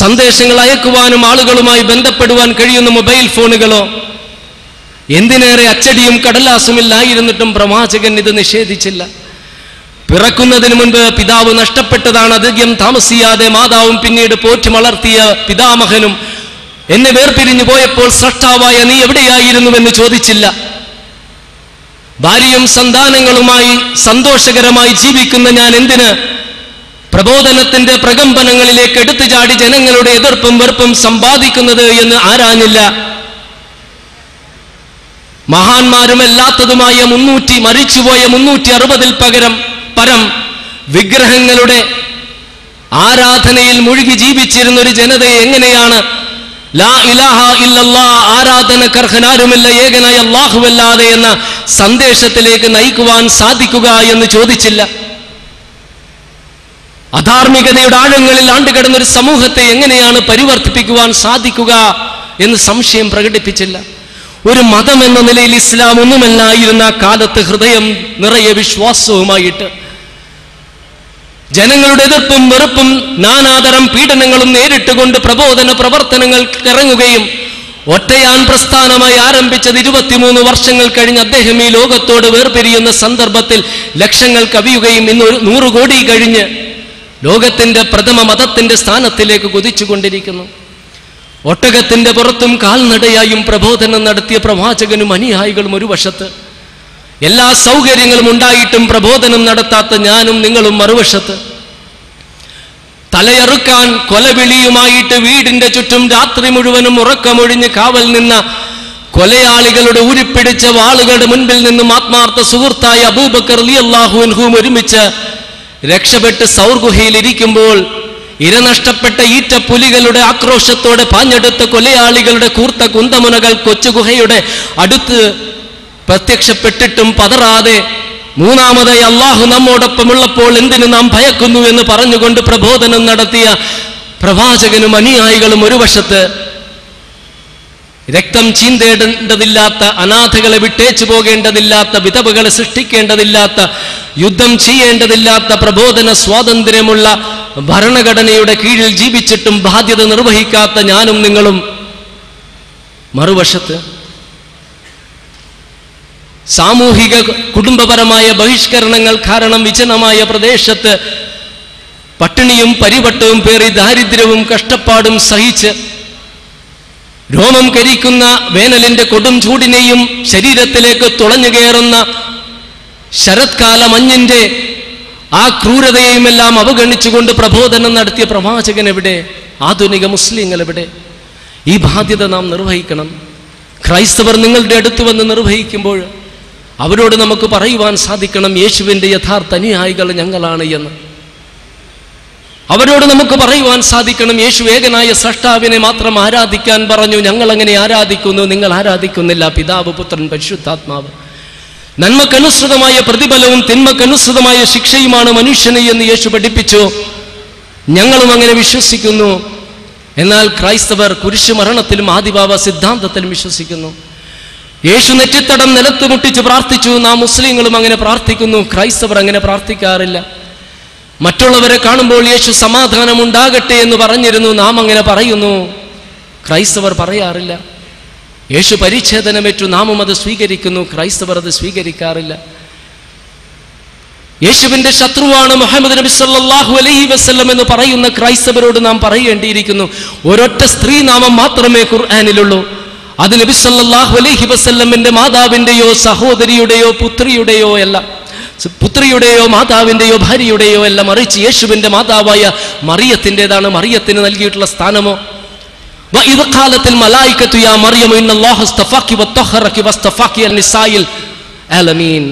Speaker 1: സന്ദേശങ്ങൾ അയക്കുവാനും ആളുകളുമായി ബന്ധപ്പെടുവാൻ കഴിയുന്ന മൊബൈൽ ഫോണുകളോ എന്തിനേറെ അച്ചടിയും കടലാസുമില്ലായിരുന്നിട്ടും പ്രവാചകൻ ഇത് നിഷേധിച്ചില്ല. പിറക്കുന്നതിന് മുൻപ് പിതാവ് നഷ്ടപ്പെട്ടതാണ്, അധികം താമസിയാതെ മാതാവും പിന്നീട് പോറ്റി വളർത്തിയ പിതാമഹനും എന്നെ വേർപിരിഞ്ഞു പോയപ്പോൾ സ്രഷ്ടാവായ നീ എവിടെയായിരുന്നുവെന്ന് ചോദിച്ചില്ല. ഭാര്യയും സന്താനങ്ങളുമായി സന്തോഷകരമായി ജീവിക്കുന്ന ഞാൻ എന്തിന് പ്രബോധനത്തിന്റെ പ്രകമ്പനങ്ങളിലേക്ക് എടുത്തുചാടി ജനങ്ങളുടെ എതിർപ്പും വെറുപ്പും സമ്പാദിക്കുന്നത് എന്ന് ആരാഞ്ഞില്ല. മഹാന്മാരും അല്ലാത്തതുമായ മരിച്ചുപോയ 360 പരം വിഗ്രഹങ്ങളുടെ ആരാധനയിൽ മുഴുകി ജീവിച്ചിരുന്ന ഒരു ജനതയെ എങ്ങനെയാണ് ലാ ഇലാഹ ഇല്ലല്ലാഹ്, ആരാധനക്കർഹനാരുമില്ല ഏകനായ അല്ലാഹുവല്ലാതെ എന്ന സന്ദേശത്തിലേക്ക് നയിക്കുവാൻ സാധിക്കുക എന്ന് ചോദിച്ചില്ല. അധാർമികതയുടെ ആഴങ്ങളിൽ ആണ്ടുകിടന്ന ഒരു സമൂഹത്തെ എങ്ങനെയാണ് പരിവർത്തിപ്പിക്കുവാൻ സാധിക്കുക എന്ന് സംശയം പ്രകടിപ്പിച്ചില്ല. ഒരു മതം എന്ന നിലയിൽ ഇസ്ലാം ഒന്നുമല്ലായിരുന്ന കാലത്ത് ഹൃദയം നിറയെ വിശ്വാസവുമായിട്ട് ജനങ്ങളുടെ എതിർപ്പും വെറുപ്പും നാനാതരം പീഡനങ്ങളും നേരിട്ടുകൊണ്ട് പ്രബോധന പ്രവർത്തനങ്ങൾക്ക് ഇറങ്ങുകയും ഒറ്റയാൻ പ്രസ്ഥാനമായി ആരംഭിച്ചത് 23 വർഷങ്ങൾ കഴിഞ്ഞ് അദ്ദേഹം ഈ ലോകത്തോട് വേർപിരിയുന്ന സന്ദർഭത്തിൽ ലക്ഷങ്ങൾ കവിയുകയും ഇന്ന് 100 കോടി കഴിഞ്ഞ് ലോകത്തിന്റെ പ്രഥമ മതത്തിന്റെ സ്ഥാനത്തിലേക്ക് കുതിച്ചുകൊണ്ടിരിക്കുന്നു. ഒട്ടകത്തിന്റെ പുറത്തും കാൽനടയായും പ്രബോധനം നടത്തിയ പ്രവാചകനും അനുയായികളും ഒരു വശത്ത്, എല്ലാ സൗകര്യങ്ങളും ഉണ്ടായിട്ടും പ്രബോധനം നടത്താത്ത ഞാനും നിങ്ങളും മറുവശത്ത്, തലയറുക്കാൻ കൊലവിളിയുമായിട്ട് വീടിന്റെ ചുറ്റും രാത്രി മുഴുവനും ഉറക്കമൊഴിഞ്ഞ് കാവൽ നിന്ന കൊലയാളികളുടെ ഊരിപ്പിടിച്ച വാളുകളുടെ മുൻപിൽ നിന്നും ആത്മാർത്ഥ സുഹൃത്തായ അബൂബക്കർ റളിയല്ലാഹു അൻഹു ഒരുമിച്ച് രക്ഷപ്പെട്ട് സൗർ ഗുഹയിൽ ഇരിക്കുമ്പോൾ ഇരനഷ്ടപ്പെട്ട ഈറ്റപ്പുലികളുടെ ആക്രോശത്തോടെ പാഞ്ഞെടുത്ത കൊലയാളികളുടെ കൂർത്ത കുന്തമുനകൾ കൊച്ചുഗുഹയുടെ അടുത്ത് പ്രത്യക്ഷപ്പെട്ടിട്ടും പതറാതെ മൂന്നാമതായി അള്ളാഹു നമ്മോടൊപ്പമുള്ളപ്പോൾ എന്തിനു നാം ഭയക്കുന്നു എന്ന് പറഞ്ഞുകൊണ്ട് പ്രബോധനം നടത്തിയ പ്രവാചകനും അനുയായികളും ഒരു വശത്ത്, രക്തം ചീന്തേണ്ടതില്ലാത്ത, അനാഥകളെ വിട്ടേച്ചു പോകേണ്ടതില്ലാത്ത, വിധവകളെ സൃഷ്ടിക്കേണ്ടതില്ലാത്ത, യുദ്ധം ചെയ്യേണ്ടതില്ലാത്ത പ്രബോധന സ്വാതന്ത്ര്യമുള്ള ഭരണഘടനയുടെ കീഴിൽ ജീവിച്ചിട്ടും ബാധ്യത നിർവഹിക്കാത്ത ഞാനും നിങ്ങളും മറുവശത്ത്, സാമൂഹിക കുടുംബപരമായ ബഹിഷ്കരണങ്ങൾ കാരണം വിജനമായ പ്രദേശത്ത് പട്ടിണിയും പരിവട്ടവും പേറി ദാരിദ്ര്യവും കഷ്ടപ്പാടും സഹിച്ച് രോമം കരിക്കുന്ന വേനലിന്റെ കൊടും ചൂടിനെയും ശരീരത്തിലേക്ക് തുളഞ്ഞു കയറുന്ന ശരത്കാല മഞ്ഞിന്റെ ആ ക്രൂരതയെയുമെല്ലാം അവഗണിച്ചുകൊണ്ട് പ്രബോധനം നടത്തിയ പ്രവാചകൻ എവിടെ? ആധുനിക മുസ്ലിങ്ങൾ എവിടെ? ഈ ബാധ്യത നാം നിർവഹിക്കണം. ക്രൈസ്തവർ നിങ്ങളുടെ അടുത്ത് വന്ന് നിർവഹിക്കുമ്പോൾ അവരോട് നമുക്ക് പറയുവാൻ സാധിക്കണം, യേശുവിൻ്റെ യഥാർത്ഥ അനുയായികൾ ഞങ്ങളാണ് എന്ന്. അവരോട് നമുക്ക് പറയുവാൻ സാധിക്കണം, യേശു ഏകനായ സ്രഷ്ടാവിനെ മാത്രം ആരാധിക്കാൻ പറഞ്ഞു, ഞങ്ങൾ അങ്ങനെ ആരാധിക്കുന്നു, നിങ്ങൾ ആരാധിക്കുന്നില്ല. പിതാവ്, പുത്രൻ, പരിശുദ്ധാത്മാവ്. നന്മക്കനുസൃതമായ പ്രതിഫലവും തിന്മക്കനുസൃതമായ ശിക്ഷയുമാണ് മനുഷ്യന് എന്ന് യേശു പഠിപ്പിച്ചു. ഞങ്ങളും അങ്ങനെ വിശ്വസിക്കുന്നു. എന്നാൽ ക്രൈസ്തവർ കുരിശുമരണത്തിലും ആദിഭാവ സിദ്ധാന്തത്തിലും വിശ്വസിക്കുന്നു. യേശു നെറ്റിത്തടം നിലത്ത് മുട്ടിച്ച് പ്രാർത്ഥിച്ചു. നാം മുസ്ലിങ്ങളും അങ്ങനെ പ്രാർത്ഥിക്കുന്നു, ക്രൈസ്തവർ അങ്ങനെ പ്രാർത്ഥിക്കാറില്ല. മറ്റുള്ളവരെ കാണുമ്പോൾ യേശു സമാധാനം ഉണ്ടാകട്ടെ എന്ന് പറഞ്ഞിരുന്നു, നാം അങ്ങനെ പറയുന്നു, ക്രൈസ്തവർ പറയാറില്ല. യേശു പരിച്ഛേദനമേറ്റു, നാമും അത് സ്വീകരിക്കുന്നു, ക്രൈസ്തവർ അത് സ്വീകരിക്കാറില്ല. യേശുവിന്റെ ശത്രുവാണ് മുഹമ്മദ് നബി സല്ലല്ലാഹു അലൈഹി വസല്ലം എന്ന് പറയുന്ന ക്രൈസ്തവരോട് നാം പറയേണ്ടിയിരിക്കുന്നു, ഒരൊറ്റ സ്ത്രീ നാമം മാത്രമേ ഖുർആനിലുള്ളൂ. അത് നബി സല്ലല്ലാഹു അലൈഹി വസല്ലമിന്റെ മാതാവിന്റെയോ സഹോദരിയുടെയോ പുത്രിയുടെയോ അല്ല, പുത്രിയുടെയോ മാതാവിന്റെയോ ഭാര്യയുടെയോ അല്ല, മറിച്ച് യേശുവിന്റെ മാതാവായ മറിയത്തിൻ്റെതാണ്. മറിയത്തിന് നൽകിയിട്ടുള്ള സ്ഥാനമോ وَإِذْ قَالَتِ الْمَلَائِكَةُ يَا مَرْيَمُ إِنَّ اللَّهَ اصْطَفَاكِ وَطَهَّرَكِ وَاصْطَفَاكِ عَلَى النِّسَاءِ الْعَالَمِينَ.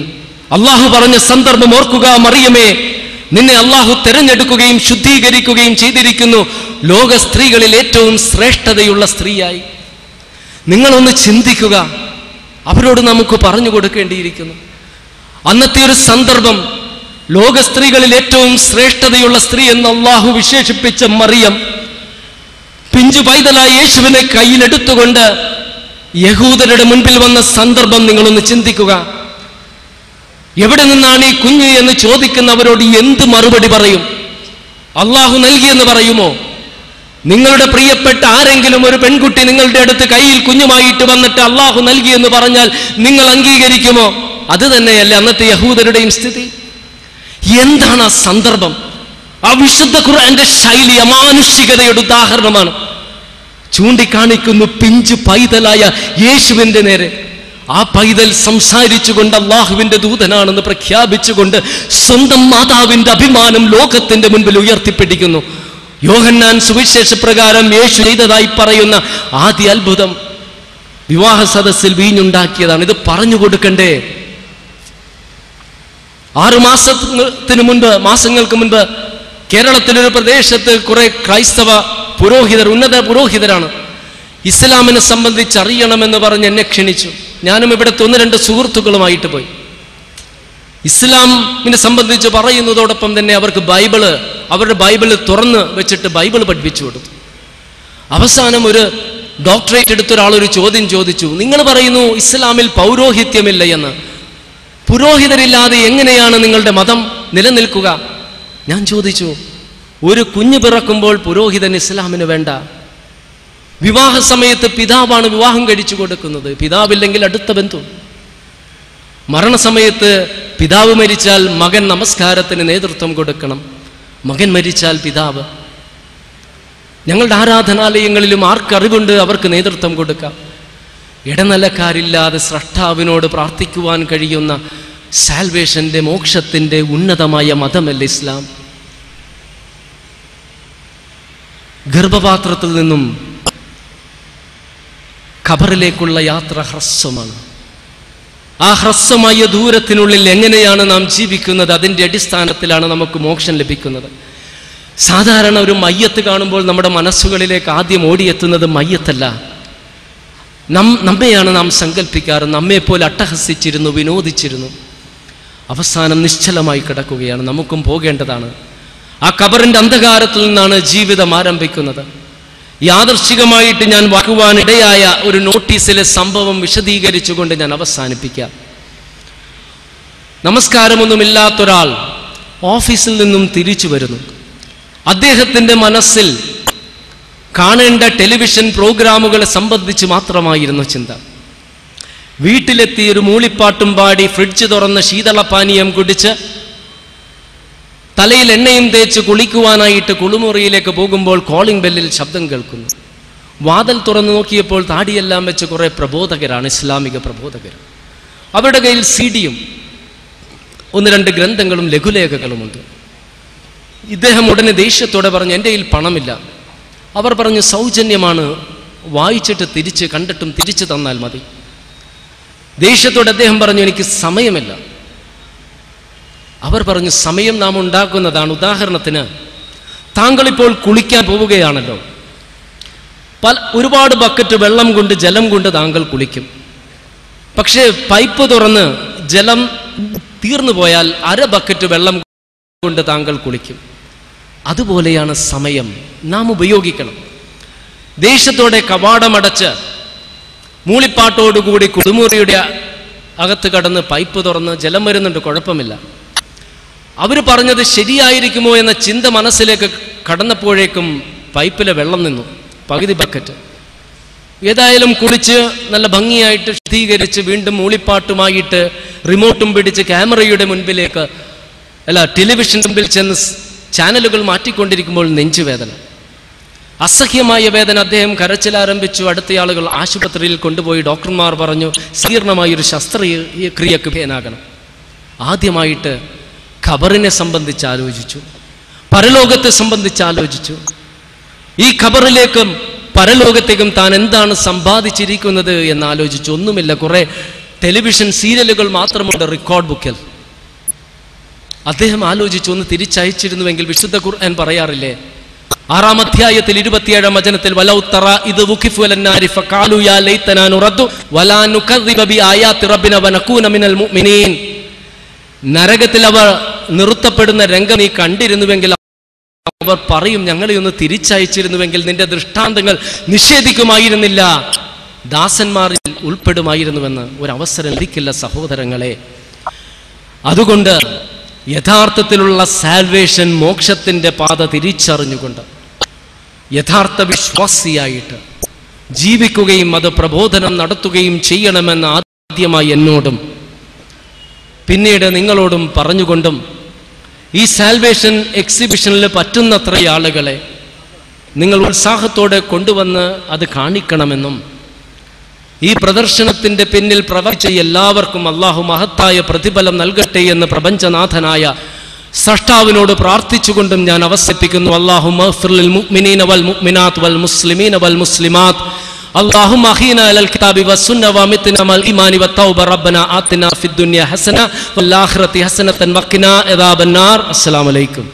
Speaker 1: അള്ളാഹു പറഞ്ഞ സന്ദർഭം ഓർക്കുക, മറിയമേ, നിന്നെ അള്ളാഹു തെരഞ്ഞെടുക്കുകയും ശുദ്ധീകരിക്കുകയും ചെയ്തിരിക്കുന്നു ലോക സ്ത്രീകളിൽ ഏറ്റവും ശ്രേഷ്ഠതയുള്ള സ്ത്രീയായി. നിങ്ങളൊന്ന് ചിന്തിക്കുക, അവരോട് നമുക്ക് പറഞ്ഞു കൊടുക്കേണ്ടിയിരിക്കുന്നു. അന്നത്തെ ഒരു സന്ദർഭം, ലോക സ്ത്രീകളിൽ ഏറ്റവും ശ്രേഷ്ഠതയുള്ള സ്ത്രീ എന്ന് അള്ളാഹു വിശേഷിപ്പിച്ച മറിയം പിഞ്ചു പൈതലായ യേശുവിനെ കയ്യിലെടുത്തുകൊണ്ട് യഹൂദരുടെ മുൻപിൽ വന്ന സന്ദർഭം നിങ്ങളൊന്ന് ചിന്തിക്കുക. എവിടെ നിന്നാണ് ഈ കുഞ്ഞ് എന്ന് ചോദിക്കുന്നവരോട് എന്ത് മറുപടി പറയും? അള്ളാഹു നൽകിയെന്ന് പറയുമോ? നിങ്ങളുടെ പ്രിയപ്പെട്ട ആരെങ്കിലും ഒരു പെൺകുട്ടി നിങ്ങളുടെ അടുത്ത് കയ്യിൽ കുഞ്ഞുമായിട്ട് വന്നിട്ട് അള്ളാഹു നൽകിയെന്ന് പറഞ്ഞാൽ നിങ്ങൾ അംഗീകരിക്കുമോ? അത് തന്നെയല്ലേ അന്നത്തെ യഹൂദരുടെയും സ്ഥിതി? എന്താണ് ആ സന്ദർഭം? ആ വിശുദ്ധ ഖുർആന്റെ ശൈലി അമാനുഷികതയുടെ ഉദാഹരണമാണ്. ചൂണ്ടിക്കാണിക്കുന്നു പിഞ്ചു പൈതലായ യേശുവിന്റെ നേരെ. ആ പൈതൽ സംസാരിച്ചുകൊണ്ട് അള്ളാഹുവിന്റെ ദൂതനാണെന്ന് പ്രഖ്യാപിച്ചുകൊണ്ട് സ്വന്തം മാതാവിന്റെ അഭിമാനം ലോകത്തിന്റെ മുൻപിൽ ഉയർത്തിപ്പിടിക്കുന്നു. യോഹന്നാൻ സുവിശേഷ പ്രകാരം യേശു ചെയ്തതായി പറയുന്ന ആദ്യ അത്ഭുതം വിവാഹ സദസ്സിൽ വീഞ്ഞുണ്ടാക്കിയതാണ്. ഇത് പറഞ്ഞു കൊടുക്കണ്ടേ? 6 മാസങ്ങൾക്ക് മുൻപ് കേരളത്തിലൊരു പ്രദേശത്ത് കുറെ ക്രൈസ്തവ പുരോഹിതർ, ഉന്നത പുരോഹിതരാണ്, ഇസ്ലാമിനെ സംബന്ധിച്ച് അറിയണമെന്ന് പറഞ്ഞ് എന്നെ ക്ഷണിച്ചു. ഞാനും ഇവിടുത്തെ 1-2 സുഹൃത്തുക്കളുമായിട്ട് പോയി. ഇസ്ലാമിനെ സംബന്ധിച്ച് പറയുന്നതോടൊപ്പം തന്നെ അവർക്ക് അവരുടെ ബൈബിള് തുറന്ന് വെച്ചിട്ട് ബൈബിൾ പഠിപ്പിച്ചു കൊടുത്തു. അവസാനം ഒരു ഡോക്ടറേറ്റ് എടുത്ത ഒരാൾ ഒരു ചോദ്യം ചോദിച്ചു, നിങ്ങൾ പറയുന്നു ഇസ്ലാമിൽ പൗരോഹിത്യമില്ല എന്ന്, പുരോഹിതരില്ലാതെ എങ്ങനെയാണ് നിങ്ങളുടെ മതം നിലനിൽക്കുക? ഞാൻ ചോദിച്ചു, ഒരു കുഞ്ഞ് പിറക്കുമ്പോൾ പുരോഹിതൻ ഇസ്ലാമിന് വേണ്ട. വിവാഹ സമയത്ത് പിതാവാണ് വിവാഹം കഴിച്ചു കൊടുക്കുന്നത്, പിതാവില്ലെങ്കിൽ അടുത്ത ബന്ധു. മരണസമയത്ത് പിതാവ് മരിച്ചാൽ മകൻ നമസ്കാരത്തിന് നേതൃത്വം കൊടുക്കണം, മകൻ മരിച്ചാൽ പിതാവ്. ഞങ്ങളുടെ ആരാധനാലയങ്ങളിലും ആർക്കറിവുണ്ട് അവർക്ക് നേതൃത്വം കൊടുക്കാം. ഇടനിലക്കാരില്ലാതെ സ്രഷ്ടാവിനോട് പ്രാർത്ഥിക്കുവാൻ കഴിയുന്ന സാൽവേഷന്റെ, മോക്ഷത്തിന്റെ ഉന്നതമായ മതമല്ല ഇസ്ലാം. ഗർഭപാത്രത്തിൽ നിന്നും ഖബറിലേക്കുള്ള യാത്ര ഹ്രസ്വമാണ്. ആ ഹ്രസ്വമായ ദൂരത്തിനുള്ളിൽ എങ്ങനെയാണ് നാം ജീവിക്കുന്നത്, അതിൻ്റെ അടിസ്ഥാനത്തിലാണ് നമുക്ക് മോക്ഷം ലഭിക്കുന്നത്. സാധാരണ ഒരു മയ്യത്ത് കാണുമ്പോൾ നമ്മുടെ മനസ്സുകളിലേക്ക് ആദ്യം ഓടിയെത്തുന്നത് മയ്യത്തല്ല, നമ്മെയാണ് നാം സങ്കല്പിക്കാറ്. നമ്മെപ്പോലെ അട്ടഹസിച്ചിരുന്നു, വിനോദിച്ചിരുന്നു. അവസാനം നിശ്ചലമായി കിടക്കുകയാണ്. നമുക്കും പോകേണ്ടതാണ്. ആ ഖബറിന്റെ അന്ധകാരത്തിൽ നിന്നാണ് ജീവിതം ആരംഭിക്കുന്നത്. യാദർശികമായിട്ട് ഞാൻ വാക്കുവാനിടയായ ഒരു നോട്ടീസിലെ സംഭവം വിശദീകരിച്ചുകൊണ്ട് ഞാൻ അവസാനിപ്പിക്കാം. നമസ്കാരമൊന്നുമില്ലാത്തൊരാൾ ഓഫീസിൽ നിന്നും തിരിച്ചു വരുന്നു. അദ്ദേഹത്തിൻ്റെ മനസ്സിൽ കാണേണ്ട ടെലിവിഷൻ പ്രോഗ്രാമുകളെ സംബന്ധിച്ച് മാത്രമായിരുന്നു ചിന്ത. വീട്ടിലെത്തി ഒരു മൂളിപ്പാട്ടും പാടി ഫ്രിഡ്ജ് തുറന്ന് ശീതളപാനീയം കുടിച്ച് തലയിൽ എണ്ണയും തേച്ച് കുളിക്കുവാനായിട്ട് കുളിമുറിയിലേക്ക് പോകുമ്പോൾ കോളിംഗ് ബെല്ലിൽ ശബ്ദം കേൾക്കുന്നു. വാതിൽ തുറന്നു നോക്കിയപ്പോൾ താടിയെല്ലാം വെച്ച് കുറെ പ്രബോധകരാണ്, ഇസ്ലാമിക പ്രബോധകർ. അവരുടെ കയ്യിൽ CD-യും 1-2 ഗ്രന്ഥങ്ങളും ലഘുലേഖകളുമുണ്ട്. ഇദ്ദേഹം ഉടനെ ദേഷ്യത്തോടെ പറഞ്ഞു, എൻ്റെ കയ്യിൽ പണമില്ല. അവർ പറഞ്ഞു, സൗജന്യമാണ്, വായിച്ചിട്ട് കണ്ടിട്ടും തിരിച്ചു തന്നാൽ മതി. ദേഷ്യത്തോടെ അദ്ദേഹം പറഞ്ഞു, എനിക്ക് സമയമില്ല. അവർ പറഞ്ഞു, സമയം നാം ഉണ്ടാക്കുന്നതാണ്. ഉദാഹരണത്തിന്, താങ്കളിപ്പോൾ കുളിക്കാൻ പോവുകയാണല്ലോ, ഒരുപാട് ബക്കറ്റ് വെള്ളം കൊണ്ട്, ജലം കൊണ്ട് താങ്കൾ കുളിക്കും. പക്ഷേ പൈപ്പ് തുറന്ന് ജലം തീർന്നു പോയാൽ 1/2 ബക്കറ്റ് വെള്ളം കൊണ്ട് താങ്കൾ കുളിക്കും. അതുപോലെയാണ് സമയം, നാം ഉപയോഗിക്കണം. ദേഷ്യത്തോടെ കവാടമടച്ച് മൂളിപ്പാട്ടോടുകൂടി കുളിമുറിയുടെ അകത്ത് കടന്ന് പൈപ്പ് തുറന്ന് ജലം വരുന്നുണ്ട്, കുഴപ്പമില്ല. അവർ പറഞ്ഞത് ശരിയായിരിക്കുമോ എന്ന ചിന്ത മനസ്സിലേക്ക് കടന്നപ്പോഴേക്കും പൈപ്പിലെ വെള്ളം നിന്നു, പകുതി ബക്കറ്റ്. ഏതായാലും കുളിച്ച് നല്ല ഭംഗിയായിട്ട് ശുദ്ധീകരിച്ച് വീണ്ടും മൂളിപ്പാട്ടുമായിട്ട് റിമോട്ടും പിടിച്ച് ക്യാമറയുടെ മുൻപിലേക്ക് ടെലിവിഷൻ മുമ്പിൽ ചെന്ന് ചാനലുകൾ മാറ്റിക്കൊണ്ടിരിക്കുമ്പോൾ നെഞ്ചുവേദന, അസഹ്യമായ വേദന. അദ്ദേഹം കരച്ചിലാരംഭിച്ചു. അടുത്തയാളുകൾ ആശുപത്രിയിൽ കൊണ്ടുപോയി. ഡോക്ടർമാർ പറഞ്ഞു സങ്കീർണമായൊരു ശസ്ത്രക്രിയക്ക് വിധേയനാകണം. ആദ്യമായിട്ട് ഖബറിനെ സംബന്ധിച്ച് ആലോചിച്ചു, പരലോകത്തെ സംബന്ധിച്ച് ആലോചിച്ചു. ഈ ഖബറിലേക്കും പരലോകത്തേക്കും താൻ എന്താണ് സമ്പാദിച്ചിരിക്കുന്നത് എന്ന് ആലോചിച്ചു. ഒന്നുമില്ല, കുറെ ടെലിവിഷൻ സീരിയലുകൾ മാത്രമുണ്ട് റെക്കോർഡ് ബുക്കിൽ. അദ്ദേഹം ആലോചിച്ചു, ഒന്ന് തിരിച്ചയച്ചിരുന്നുവെങ്കിൽ. വിശുദ്ധ ഖുർആൻ പറയാറില്ലേ, 6-ാം അധ്യായത്തിൽ 27-ാം വചനത്തിൽ വലൗ തറ ഇദ് വുഖിഫു അലന്നാരി ഫഖാലു യാ ലൈതനാ നുറദ്ദു വലാ നുകദ്ദിബ ബിആയാതി റബ്ബിനാ വനകൂന മിനൽ മുഅ്മിനീൻ. നരകത്തിൽ അവർ നിർത്തപ്പെടുന്ന രംഗം നീ കണ്ടിരുന്നുവെങ്കിൽ അവർ പറയും, ഞങ്ങളെ ഒന്ന് തിരിച്ചയച്ചിരുന്നുവെങ്കിൽ നിന്റെ ദൃഷ്ടാന്തങ്ങൾ നിഷേധിക്കുമായിരുന്നില്ല, ദാസന്മാരിൽ ഉൾപ്പെടുമായിരുന്നുവെന്ന്. ഒരവസരം ലഭിക്കില്ല സഹോദരങ്ങളെ. അതുകൊണ്ട് യഥാർത്ഥത്തിലുള്ള സാൽവേഷൻ, മോക്ഷത്തിന്റെ പാത തിരിച്ചറിഞ്ഞുകൊണ്ട് യഥാർത്ഥ വിശ്വാസിയായിട്ട് ജീവിക്കുകയും അത് പ്രബോധനം നടത്തുകയും ചെയ്യണമെന്ന് ആദ്യമായി എന്നോടും പിന്നീട് നിങ്ങളോടും പറഞ്ഞുകൊണ്ടും ഈ സാൽവേഷൻ എക്സിബിഷനിൽ പറ്റുന്നത്ര ആളുകളെ നിങ്ങൾ ഉത്സാഹത്തോടെ കൊണ്ടുവന്ന് അത് കാണിക്കണമെന്നും ഈ പ്രദർശനത്തിന്റെ പിന്നിൽ പ്രവർത്തിച്ച എല്ലാവർക്കും അല്ലാഹു മഹത്തായ പ്രതിഫലം നൽകട്ടെ എന്ന് പ്രപഞ്ചനാഥനായ സൃഷ്ടാവിനോട് പ്രാർത്ഥിച്ചുകൊണ്ടും ഞാൻ അവസാനിപ്പിക്കുന്നു. അല്ലാഹുമ്മ ഗ്ഫിർ ലിൽ മുഅ്മിനീന വൽ മുഅ്മിനാത്ത് വൽ മുസ്ലിമീന വൽ മുസ്ലിമാത്ത്. اللهم احينا على الكتاب والسنة وامتنا مع الإيمان والتوبة. ربنا آتنا في الدنيا حسنة والآخرة حسنة وقنا عذاب النار. السلام عليكم.